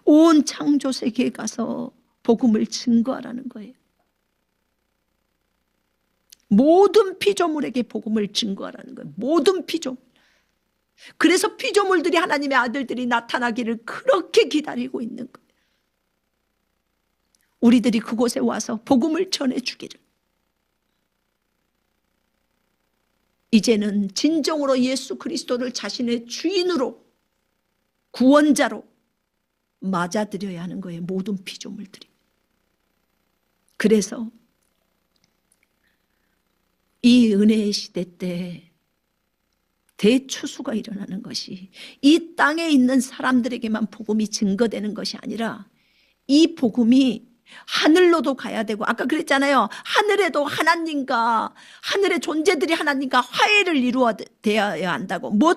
Speaker 1: 온 창조 세계에 가서 복음을 증거하라는 거예요. 모든 피조물에게 복음을 증거하라는 거예요. 모든 피조물. 그래서 피조물들이 하나님의 아들들이 나타나기를 그렇게 기다리고 있는 거예요. 우리들이 그곳에 와서 복음을 전해주기를. 이제는 진정으로 예수 그리스도를 자신의 주인으로, 구원자로 맞아들여야 하는 거예요. 모든 피조물들이. 그래서 이 은혜의 시대 때 대추수가 일어나는 것이 이 땅에 있는 사람들에게만 복음이 증거되는 것이 아니라 이 복음이 하늘로도 가야 되고, 아까 그랬잖아요. 하늘에도 하나님과, 하늘의 존재들이 하나님과 화해를 이루어야 한다고. 뭐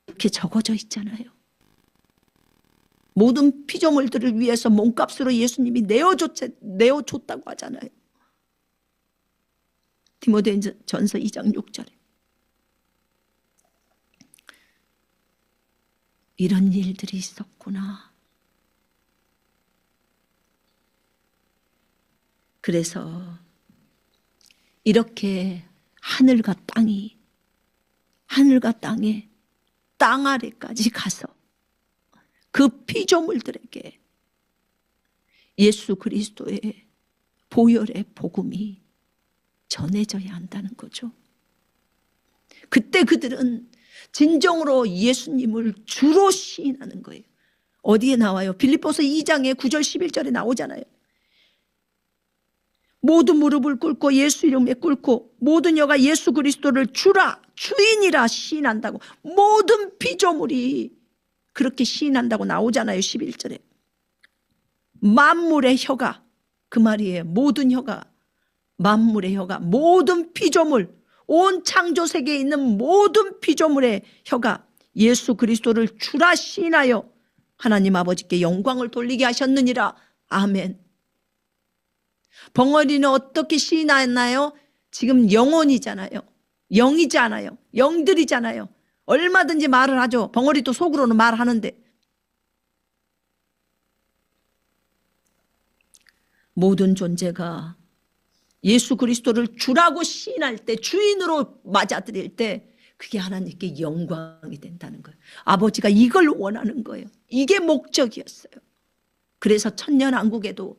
Speaker 1: 이렇게 적어져 있잖아요. 모든 피조물들을 위해서 몸값으로 예수님이 내어줬다고 하잖아요. 디모데전서 2장 6절에. 이런 일들이 있었구나. 그래서 이렇게 하늘과 땅에 땅 아래까지 가서 그 피조물들에게 예수 그리스도의 보혈의 복음이 전해져야 한다는 거죠. 그때 그들은 진정으로 예수님을 주로 시인하는 거예요. 어디에 나와요? 빌립보서 2장에 9절 11절에 나오잖아요. 모든 무릎을 꿇고 예수 이름에 꿇고 모든 여가 예수 그리스도를 주라, 주인이라 시인한다고. 모든 피조물이 그렇게 시인한다고 나오잖아요. 11절에. 만물의 혀가, 그 말이에요. 모든 혀가, 만물의 혀가, 모든 피조물, 온 창조 세계에 있는 모든 피조물의 혀가 예수 그리스도를 주라 시인하여 하나님 아버지께 영광을 돌리게 하셨느니라. 아멘. 벙어리는 어떻게 시인하나요? 지금 영혼이잖아요. 영이잖아요. 영들이잖아요. 얼마든지 말을 하죠. 벙어리도 속으로는 말하는데. 모든 존재가 예수 그리스도를 주라고 시인할 때, 주인으로 맞아들일 때 그게 하나님께 영광이 된다는 거예요. 아버지가 이걸 원하는 거예요. 이게 목적이었어요. 그래서 천년왕국에도,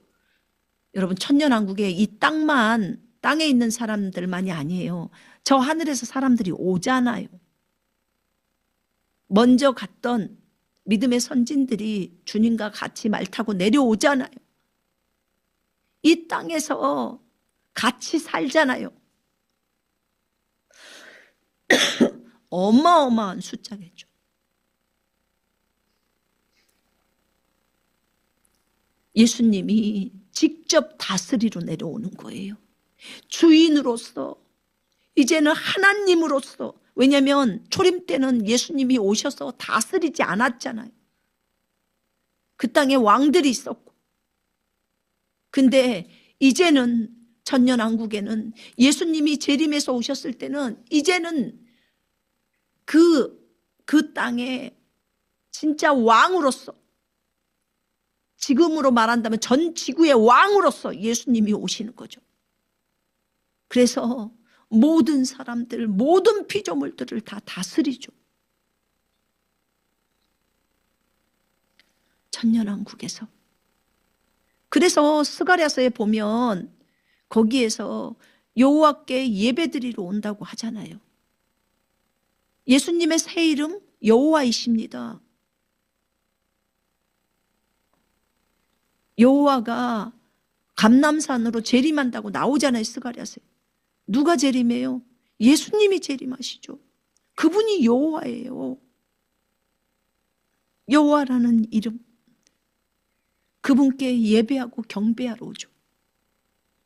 Speaker 1: 여러분, 천년왕국에 이 땅에 있는 사람들만이 아니에요. 저 하늘에서 사람들이 오잖아요. 먼저 갔던 믿음의 선진들이 주님과 같이 말 타고 내려오잖아요. 이 땅에서 같이 살잖아요. 어마어마한 숫자겠죠. 예수님이 직접 다스리러 내려오는 거예요. 주인으로서, 이제는 하나님으로서. 왜냐하면 초림 때는 예수님이 오셔서 다스리지 않았잖아요. 그 땅에 왕들이 있었고. 근데 이제는 천년왕국에는 예수님이 재림해서 오셨을 때는 이제는 그 땅에 진짜 왕으로서, 지금으로 말한다면 전 지구의 왕으로서 예수님이 오시는 거죠. 그래서 모든 사람들, 모든 피조물들을 다 다스리죠. 천년왕국에서. 그래서 스가랴서에 보면 거기에서 여호와께 예배드리러 온다고 하잖아요. 예수님의 새 이름 여호와이십니다. 여호와가 감람산으로 재림한다고 나오잖아요. 스가랴서에. 누가 재림해요? 예수님이 재림하시죠. 그분이 여호와예요. 여호와라는 이름. 그분께 예배하고 경배하러 오죠.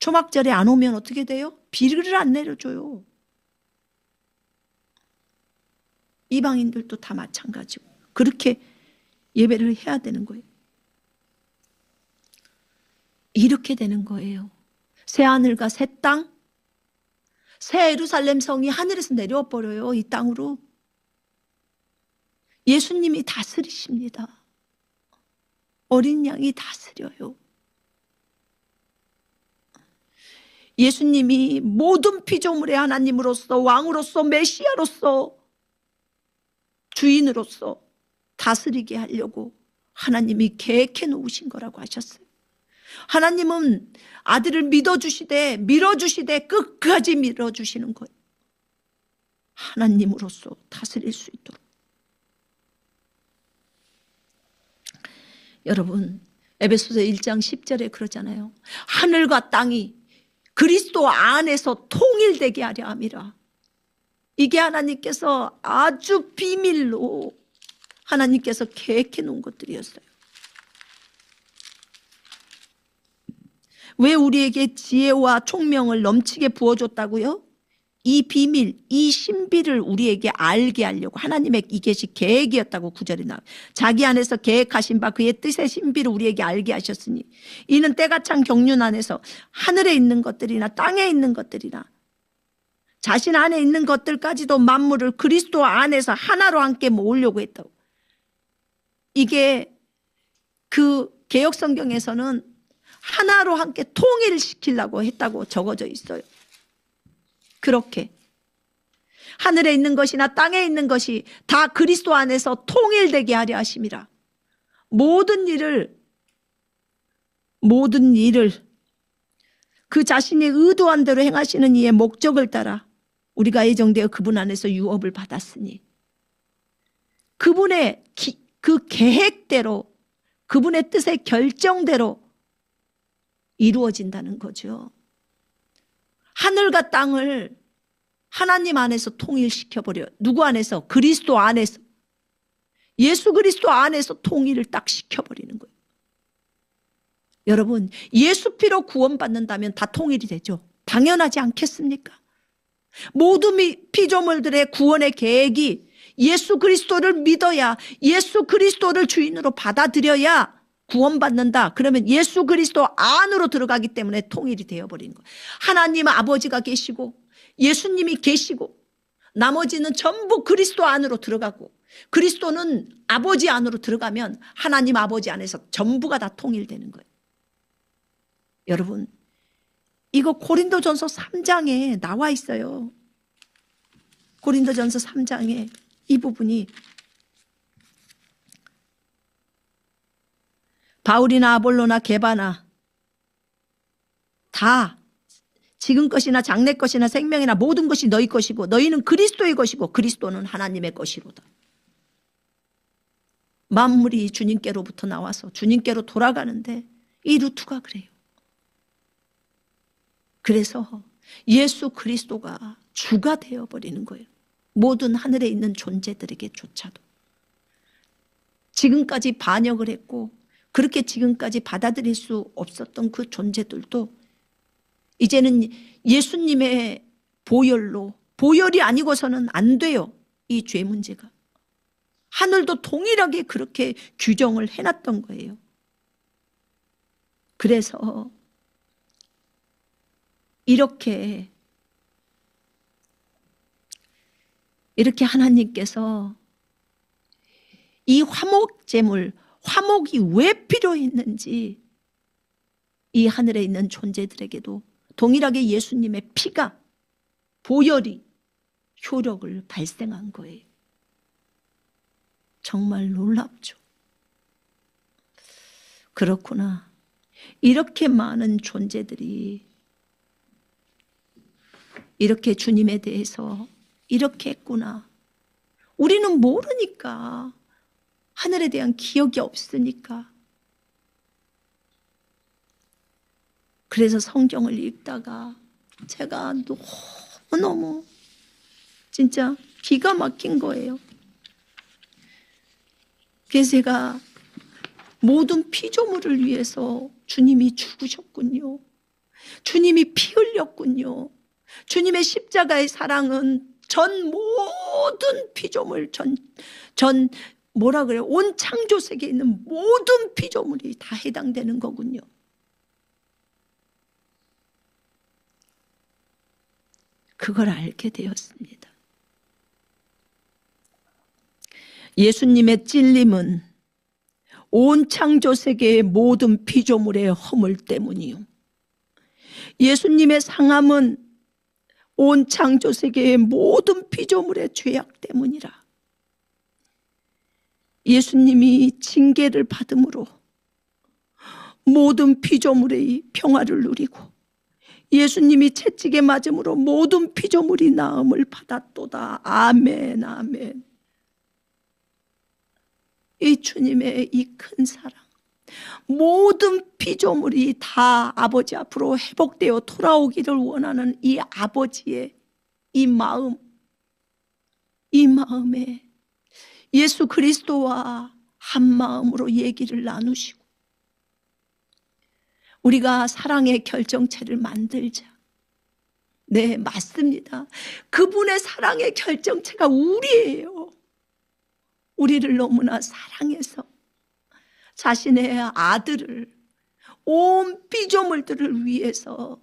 Speaker 1: 초막절에 안 오면 어떻게 돼요? 비를 안 내려줘요. 이방인들도 다 마찬가지고 그렇게 예배를 해야 되는 거예요. 이렇게 되는 거예요. 새 하늘과 새 땅, 새 예루살렘 성이 하늘에서 내려와 버려요. 이 땅으로. 예수님이 다스리십니다. 어린 양이 다스려요. 예수님이 모든 피조물의 하나님으로서, 왕으로서, 메시아로서, 주인으로서 다스리게 하려고 하나님이 계획해 놓으신 거라고 하셨어요. 하나님은 아들을 믿어주시되 밀어주시되 끝까지 밀어주시는 거예요. 하나님으로서 다스릴 수 있도록. 여러분, 에베소서 1장 10절에 그러잖아요. 하늘과 땅이 그리스도 안에서 통일되게 하려 함이라. 이게 하나님께서 아주 비밀로 하나님께서 계획해 놓은 것들이었어요. 왜 우리에게 지혜와 총명을 넘치게 부어줬다고요? 이 비밀, 이 신비를 우리에게 알게 하려고 하나님의 이것이 계획이었다고 구절에 나와요. 자기 안에서 계획하신 바 그의 뜻의 신비를 우리에게 알게 하셨으니 이는 때가 찬 경륜 안에서 하늘에 있는 것들이나 땅에 있는 것들이나 자신 안에 있는 것들까지도 만물을 그리스도 안에서 하나로 함께 모으려고 했다고. 이게 그 개역성경에서는 하나로 함께 통일시키려고 했다고 적어져 있어요. 그렇게 하늘에 있는 것이나 땅에 있는 것이 다 그리스도 안에서 통일되게 하려 하심이라. 모든 일을 그 자신이 의도한 대로 행하시는 이의 목적을 따라 우리가 예정되어 그분 안에서 유업을 받았으니 그분의 그 계획대로 그분의 뜻의 결정대로 이루어진다는 거죠. 하늘과 땅을 하나님 안에서 통일시켜버려요. 누구 안에서? 그리스도 안에서. 예수 그리스도 안에서 통일을 딱 시켜버리는 거예요. 여러분, 예수 피로 구원받는다면 다 통일이 되죠. 당연하지 않겠습니까? 모든 피조물들의 구원의 계획이 예수 그리스도를 믿어야, 예수 그리스도를 주인으로 받아들여야 구원받는다. 그러면 예수 그리스도 안으로 들어가기 때문에 통일이 되어버리는 거예요. 하나님 아버지가 계시고 예수님이 계시고 나머지는 전부 그리스도 안으로 들어가고, 그리스도는 아버지 안으로 들어가면 하나님 아버지 안에서 전부가 다 통일되는 거예요. 여러분, 이거 고린도전서 3장에 나와 있어요. 고린도전서 3장에 이 부분이, 바울이나 아볼로나 게바나 다 지금 것이나 장래 것이나 생명이나 모든 것이 너희 것이고 너희는 그리스도의 것이고 그리스도는 하나님의 것이로다. 만물이 주님께로부터 나와서 주님께로 돌아가는데 이 루트가 그래요. 그래서 예수 그리스도가 주가 되어버리는 거예요. 모든 하늘에 있는 존재들에게조차도. 지금까지 반역을 했고 그렇게 지금까지 받아들일 수 없었던 그 존재들도 이제는 예수님의 보혈로, 보혈이 아니고서는 안 돼요. 이 죄 문제가. 하늘도 동일하게 그렇게 규정을 해놨던 거예요. 그래서 이렇게 하나님께서 이 화목제물, 화목이 왜 필요했는지 이 하늘에 있는 존재들에게도 동일하게 예수님의 피가, 보혈이 효력을 발생한 거예요. 정말 놀랍죠. 그렇구나. 이렇게 많은 존재들이 이렇게 주님에 대해서 이렇게 했구나. 우리는 모르니까, 하늘에 대한 기억이 없으니까. 그래서 성경을 읽다가 제가 너무너무 진짜 기가 막힌 거예요. 그래서 제가 모든 피조물을 위해서 주님이 죽으셨군요. 주님이 피 흘렸군요. 주님의 십자가의 사랑은 전 모든 피조물, 뭐라 그래요? 온 창조 세계에 있는 모든 피조물이 다 해당되는 거군요. 그걸 알게 되었습니다. 예수님의 찔림은 온 창조 세계의 모든 피조물의 허물 때문이요. 예수님의 상함은 온 창조 세계의 모든 피조물의 죄악 때문이라. 예수님이 징계를 받음으로 모든 피조물의 평화를 누리고 예수님이 채찍에 맞음으로 모든 피조물이 나음을 받았도다. 아멘, 아멘. 이 주님의 이 큰 사랑, 모든 피조물이 다 아버지 앞으로 회복되어 돌아오기를 원하는 이 아버지의 이 마음, 이 마음에 예수 그리스도와 한 마음으로 얘기를 나누시고, 우리가 사랑의 결정체를 만들자. 네, 맞습니다. 그분의 사랑의 결정체가 우리예요. 우리를 너무나 사랑해서 자신의 아들을 온 피조물들을 위해서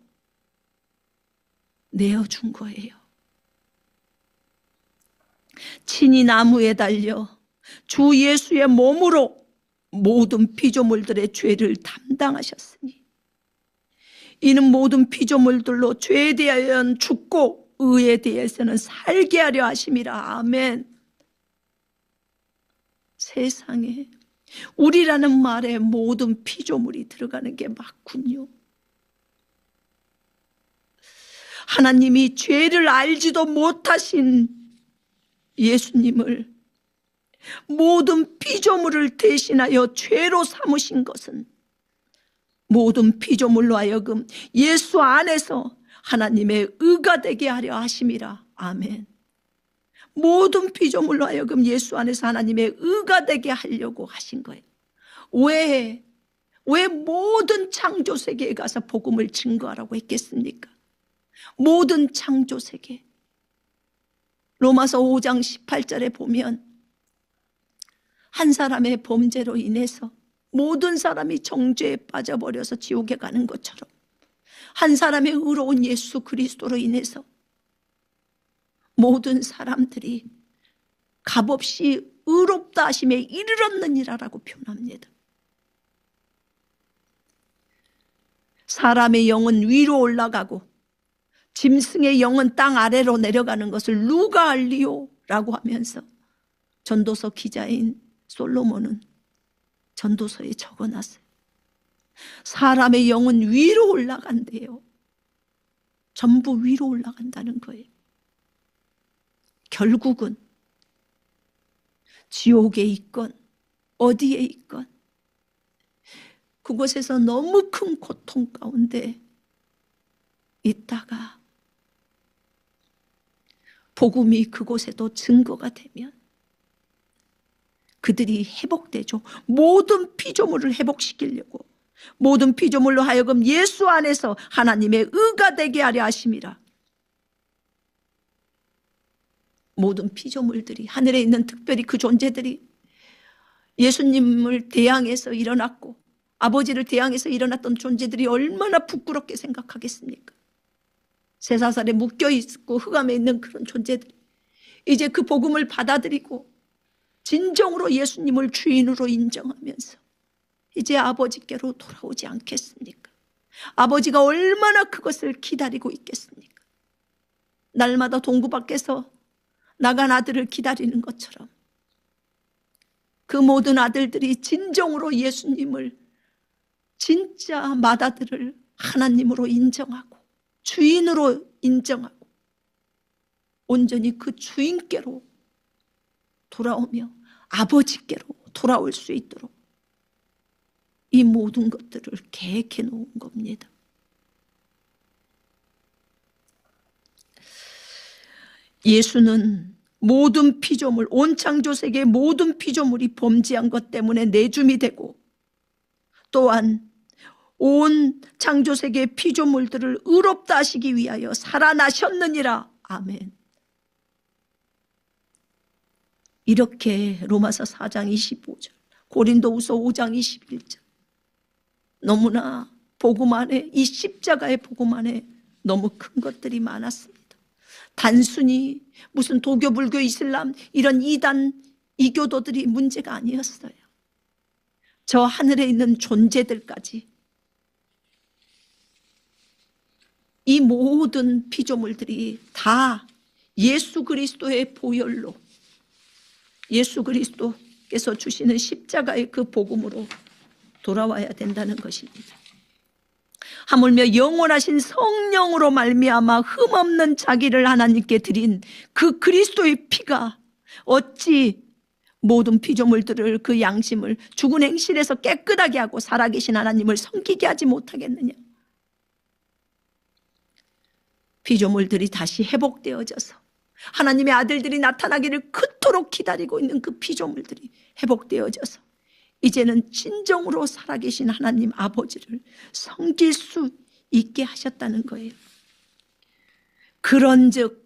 Speaker 1: 내어준 거예요. 친히 나무에 달려 주 예수의 몸으로 모든 피조물들의 죄를 담당하셨으니 이는 모든 피조물들로 죄에 대하여는 죽고 의에 대해서는 살게 하려 하심이라. 아멘. 세상에 우리라는 말에 모든 피조물이 들어가는 게 맞군요. 하나님이 죄를 알지도 못하신 예수님을 모든 피조물을 대신하여 죄로 삼으신 것은 모든 피조물로 하여금 예수 안에서 하나님의 의가 되게 하려 하심이라. 아멘. 모든 피조물로 하여금 예수 안에서 하나님의 의가 되게 하려고 하신 거예요. 왜 모든 창조 세계에 가서 복음을 증거하라고 했겠습니까? 모든 창조 세계. 로마서 5장 18절에 보면 한 사람의 범죄로 인해서 모든 사람이 정죄에 빠져버려서 지옥에 가는 것처럼 한 사람의 의로운 예수 그리스도로 인해서 모든 사람들이 값없이 의롭다 하심에 이르렀느니라라고 표현합니다. 사람의 영은 위로 올라가고 짐승의 영은 땅 아래로 내려가는 것을 누가 알리요? 라고 하면서 전도서 기자인 솔로몬은 전도서에 적어놨어요. 사람의 영은 위로 올라간대요. 전부 위로 올라간다는 거예요. 결국은 지옥에 있건 어디에 있건 그곳에서 너무 큰 고통 가운데 있다가 복음이 그곳에도 증거가 되면 그들이 회복되죠. 모든 피조물을 회복시키려고 모든 피조물로 하여금 예수 안에서 하나님의 의가 되게 하려 하심이라. 모든 피조물들이 하늘에 있는 특별히 그 존재들이 예수님을 대항해서 일어났고 아버지를 대항해서 일어났던 존재들이 얼마나 부끄럽게 생각하겠습니까? 쇠사슬에 묶여있고 흑암에 있는 그런 존재들이 이제 그 복음을 받아들이고 진정으로 예수님을 주인으로 인정하면서 이제 아버지께로 돌아오지 않겠습니까? 아버지가 얼마나 그것을 기다리고 있겠습니까? 날마다 동구 밖에서 나간 아들을 기다리는 것처럼 그 모든 아들들이 진정으로 예수님을 진짜 맏아들을 하나님으로 인정하고 주인으로 인정하고 온전히 그 주인께로 돌아오며 아버지께로 돌아올 수 있도록 이 모든 것들을 계획해 놓은 겁니다. 예수는 모든 피조물, 온 창조세계의 모든 피조물이 범죄한 것 때문에 내줌이 되고 또한 온 창조세계의 피조물들을 의롭다 하시기 위하여 살아나셨느니라. 아멘. 이렇게 로마서 4장 25절, 고린도후서 5장 21절 너무나 복음 안에 이 십자가의 복음 안에 너무 큰 것들이 많았습니다. 단순히 무슨 도교, 불교, 이슬람 이런 이단, 이교도들이 문제가 아니었어요. 저 하늘에 있는 존재들까지 이 모든 피조물들이 다 예수 그리스도의 보혈로 예수 그리스도께서 주시는 십자가의 그 복음으로 돌아와야 된다는 것입니다. 하물며 영원하신 성령으로 말미암아 흠없는 자기를 하나님께 드린 그 그리스도의 피가 어찌 모든 피조물들을 그 양심을 죽은 행실에서 깨끗하게 하고 살아계신 하나님을 섬기게 하지 못하겠느냐. 피조물들이 다시 회복되어져서 하나님의 아들들이 나타나기를 그토록 기다리고 있는 그 피조물들이 회복되어져서 이제는 진정으로 살아계신 하나님 아버지를 섬길 수 있게 하셨다는 거예요. 그런즉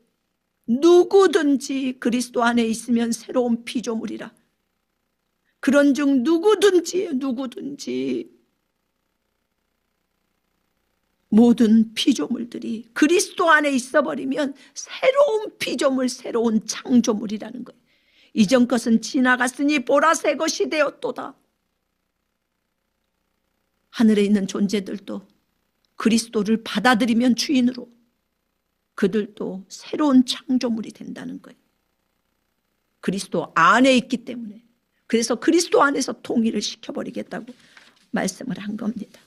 Speaker 1: 누구든지 그리스도 안에 있으면 새로운 피조물이라. 그런즉 누구든지 모든 피조물들이 그리스도 안에 있어버리면 새로운 피조물, 새로운 창조물이라는 거예요. 이전 것은 지나갔으니 보라 새 것이 되었도다. 하늘에 있는 존재들도 그리스도를 받아들이면 주인으로 그들도 새로운 창조물이 된다는 거예요. 그리스도 안에 있기 때문에. 그래서 그리스도 안에서 통일을 시켜버리겠다고 말씀을 한 겁니다.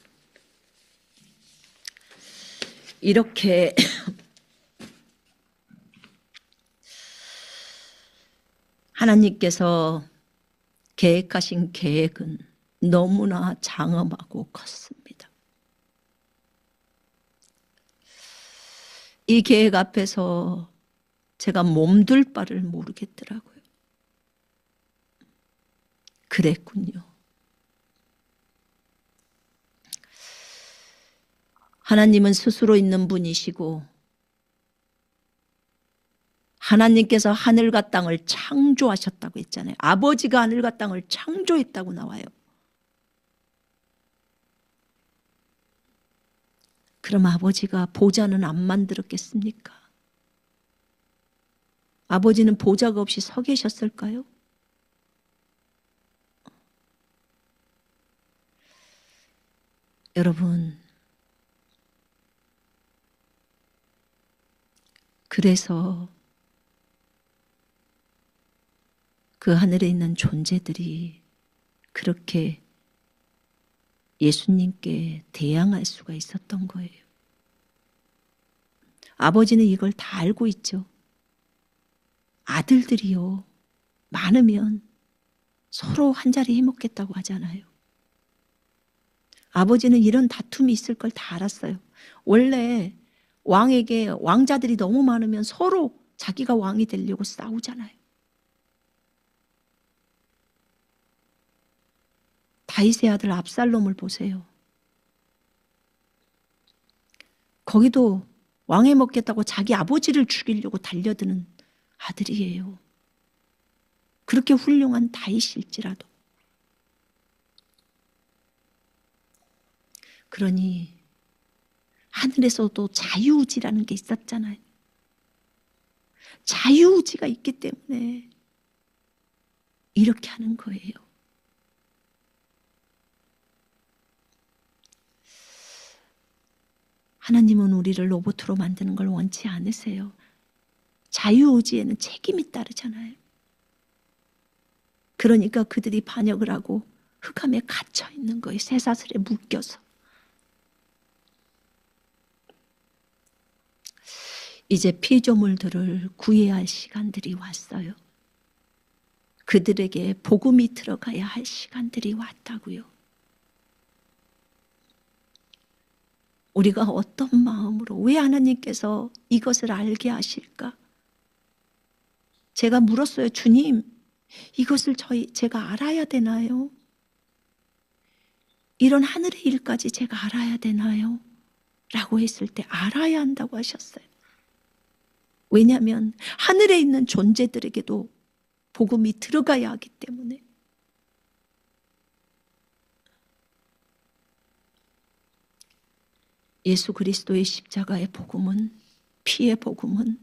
Speaker 1: 이렇게 하나님께서 계획하신 계획은 너무나 장엄하고 컸습니다. 이 계획 앞에서 제가 몸둘 바를 모르겠더라고요. 그랬군요. 하나님은 스스로 있는 분이시고 하나님께서 하늘과 땅을 창조하셨다고 했잖아요. 아버지가 하늘과 땅을 창조했다고 나와요. 그럼 아버지가 보좌는 안 만들었겠습니까? 아버지는 보좌가 없이 서 계셨을까요? 여러분, 그래서 그 하늘에 있는 존재들이 그렇게 예수님께 대항할 수가 있었던 거예요. 아버지는 이걸 다 알고 있죠. 아들들이요, 많으면 서로 한 자리 해먹겠다고 하잖아요. 아버지는 이런 다툼이 있을 걸 다 알았어요. 원래 왕에게 왕자들이 너무 많으면 서로 자기가 왕이 되려고 싸우잖아요. 다윗의 아들 압살롬을 보세요. 거기도 왕해 먹겠다고 자기 아버지를 죽이려고 달려드는 아들이에요. 그렇게 훌륭한 다윗일지라도. 그러니 하늘에서도 자유의지라는 게 있었잖아요. 자유의지가 있기 때문에 이렇게 하는 거예요. 하나님은 우리를 로봇으로 만드는 걸 원치 않으세요. 자유의지에는 책임이 따르잖아요. 그러니까 그들이 반역을 하고 흑암에 갇혀 있는 거예요. 쇠사슬에 묶여서. 이제 피조물들을 구해야 할 시간들이 왔어요. 그들에게 복음이 들어가야 할 시간들이 왔다고요. 우리가 어떤 마음으로, 왜 하나님께서 이것을 알게 하실까? 제가 물었어요. 주님, 이것을 제가 알아야 되나요? 이런 하늘의 일까지 제가 알아야 되나요? 라고 했을 때 알아야 한다고 하셨어요. 왜냐하면 하늘에 있는 존재들에게도 복음이 들어가야 하기 때문에. 예수 그리스도의 십자가의 복음은, 피의 복음은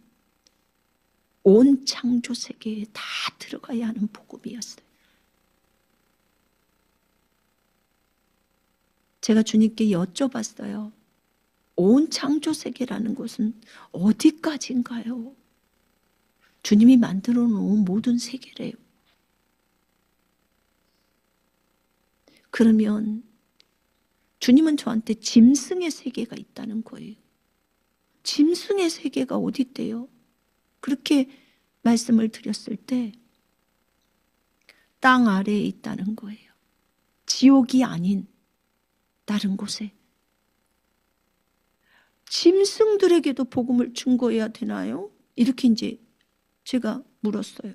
Speaker 1: 온 창조 세계에 다 들어가야 하는 복음이었어요. 제가 주님께 여쭤봤어요. 온 창조 세계라는 것은 어디까지인가요? 주님이 만들어 놓은 모든 세계래요. 그러면 주님은 저한테 짐승의 세계가 있다는 거예요. 짐승의 세계가 어디 있대요? 그렇게 말씀을 드렸을 때 땅 아래에 있다는 거예요. 지옥이 아닌 다른 곳에. 짐승들에게도 복음을 증거해야 되나요? 이렇게 이제 제가 물었어요.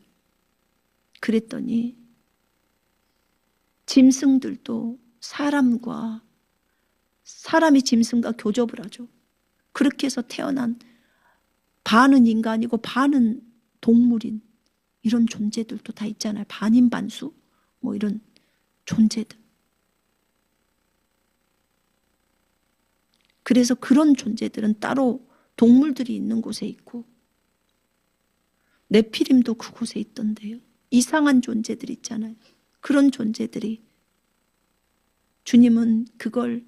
Speaker 1: 그랬더니 짐승들도 사람이 짐승과 교접을 하죠. 그렇게 해서 태어난 반은 인간이고 반은 동물인 이런 존재들도 다 있잖아요. 반인반수 뭐 이런 존재들. 그래서 그런 존재들은 따로 동물들이 있는 곳에 있고 네피림도 그곳에 있던데요. 이상한 존재들 있잖아요. 그런 존재들이 주님은 그걸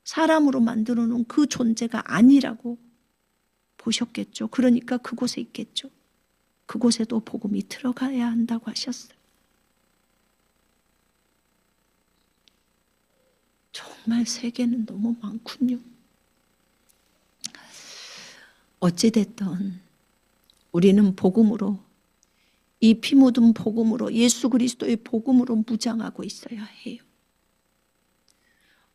Speaker 1: 사람으로 만들어 놓은 그 존재가 아니라고 보셨겠죠. 그러니까 그곳에 있겠죠. 그곳에도 복음이 들어가야 한다고 하셨어요. 정말 세계는 너무 많군요. 어찌됐든 우리는 복음으로, 이 피 묻은 복음으로, 예수 그리스도의 복음으로 무장하고 있어야 해요.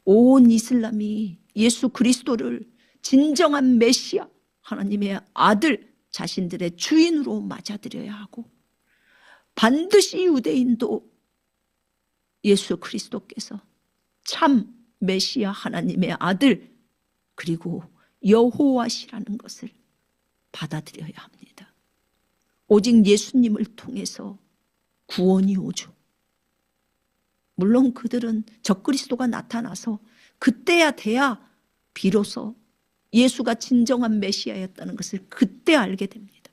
Speaker 1: 온 이슬람이 예수 그리스도를 진정한 메시아, 하나님의 아들, 자신들의 주인으로 맞아들여야 하고, 반드시 유대인도 예수 그리스도께서 참 메시아 하나님의 아들 그리고 여호와시라는 것을 받아들여야 합니다. 오직 예수님을 통해서 구원이 오죠. 물론 그들은 적그리스도가 나타나서 그때야 돼야 비로소 예수가 진정한 메시아였다는 것을 그때 알게 됩니다.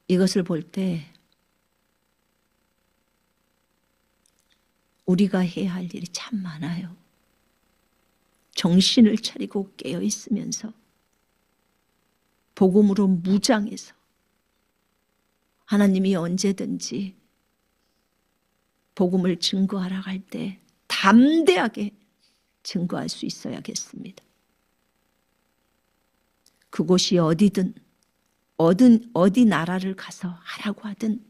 Speaker 1: 이것을 볼 때 우리가 해야 할 일이 참 많아요. 정신을 차리고 깨어 있으면서 복음으로 무장해서 하나님이 언제든지 복음을 증거하라 할 때 담대하게 증거할 수 있어야겠습니다. 그곳이 어디든 어디 나라를 가서 하라고 하든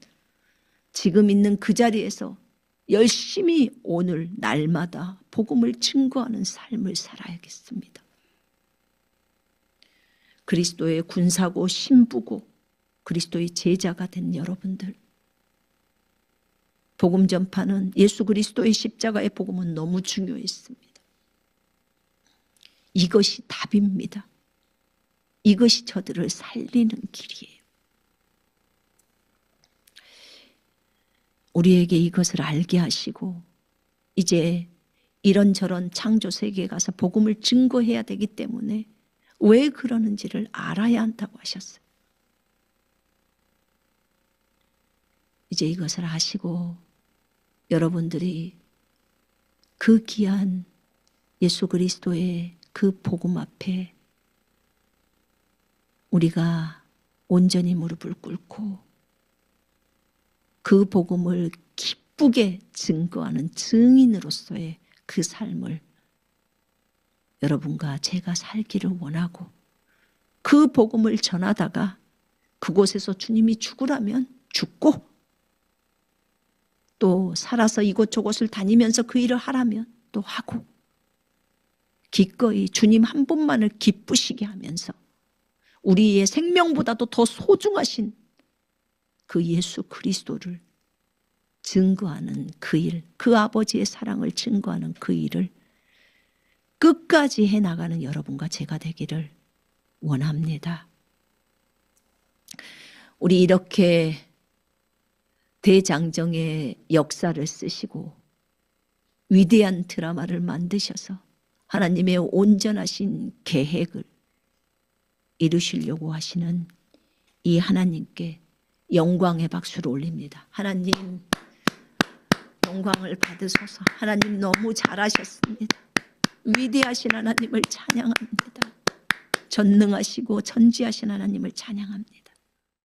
Speaker 1: 지금 있는 그 자리에서 열심히 오늘 날마다 복음을 증거하는 삶을 살아야겠습니다. 그리스도의 군사고 신부고 그리스도의 제자가 된 여러분들, 복음 전파는 예수 그리스도의 십자가의 복음은 너무 중요했습니다. 이것이 답입니다. 이것이 저들을 살리는 길이에요. 우리에게 이것을 알게 하시고 이제 이런저런 창조 세계에 가서 복음을 증거해야 되기 때문에 왜 그러는지를 알아야 한다고 하셨어요. 이제 이것을 아시고 여러분들이 그 귀한 예수 그리스도의 그 복음 앞에 우리가 온전히 무릎을 꿇고 그 복음을 기쁘게 증거하는 증인으로서의 그 삶을 여러분과 제가 살기를 원하고 그 복음을 전하다가 그곳에서 주님이 죽으라면 죽고 또 살아서 이곳저곳을 다니면서 그 일을 하라면 또 하고 기꺼이 주님 한 분만을 기쁘시게 하면서 우리의 생명보다도 더 소중하신 그 예수 그리스도를 증거하는 그 일, 그 아버지의 사랑을 증거하는 그 일을 끝까지 해나가는 여러분과 제가 되기를 원합니다. 우리 이렇게 대장정의 역사를 쓰시고 위대한 드라마를 만드셔서 하나님의 온전하신 계획을 이루시려고 하시는 이 하나님께 영광의 박수를 올립니다. 하나님 영광을 받으소서. 하나님 너무 잘하셨습니다. 위대하신 하나님을 찬양합니다. 전능하시고 전지하신 하나님을 찬양합니다.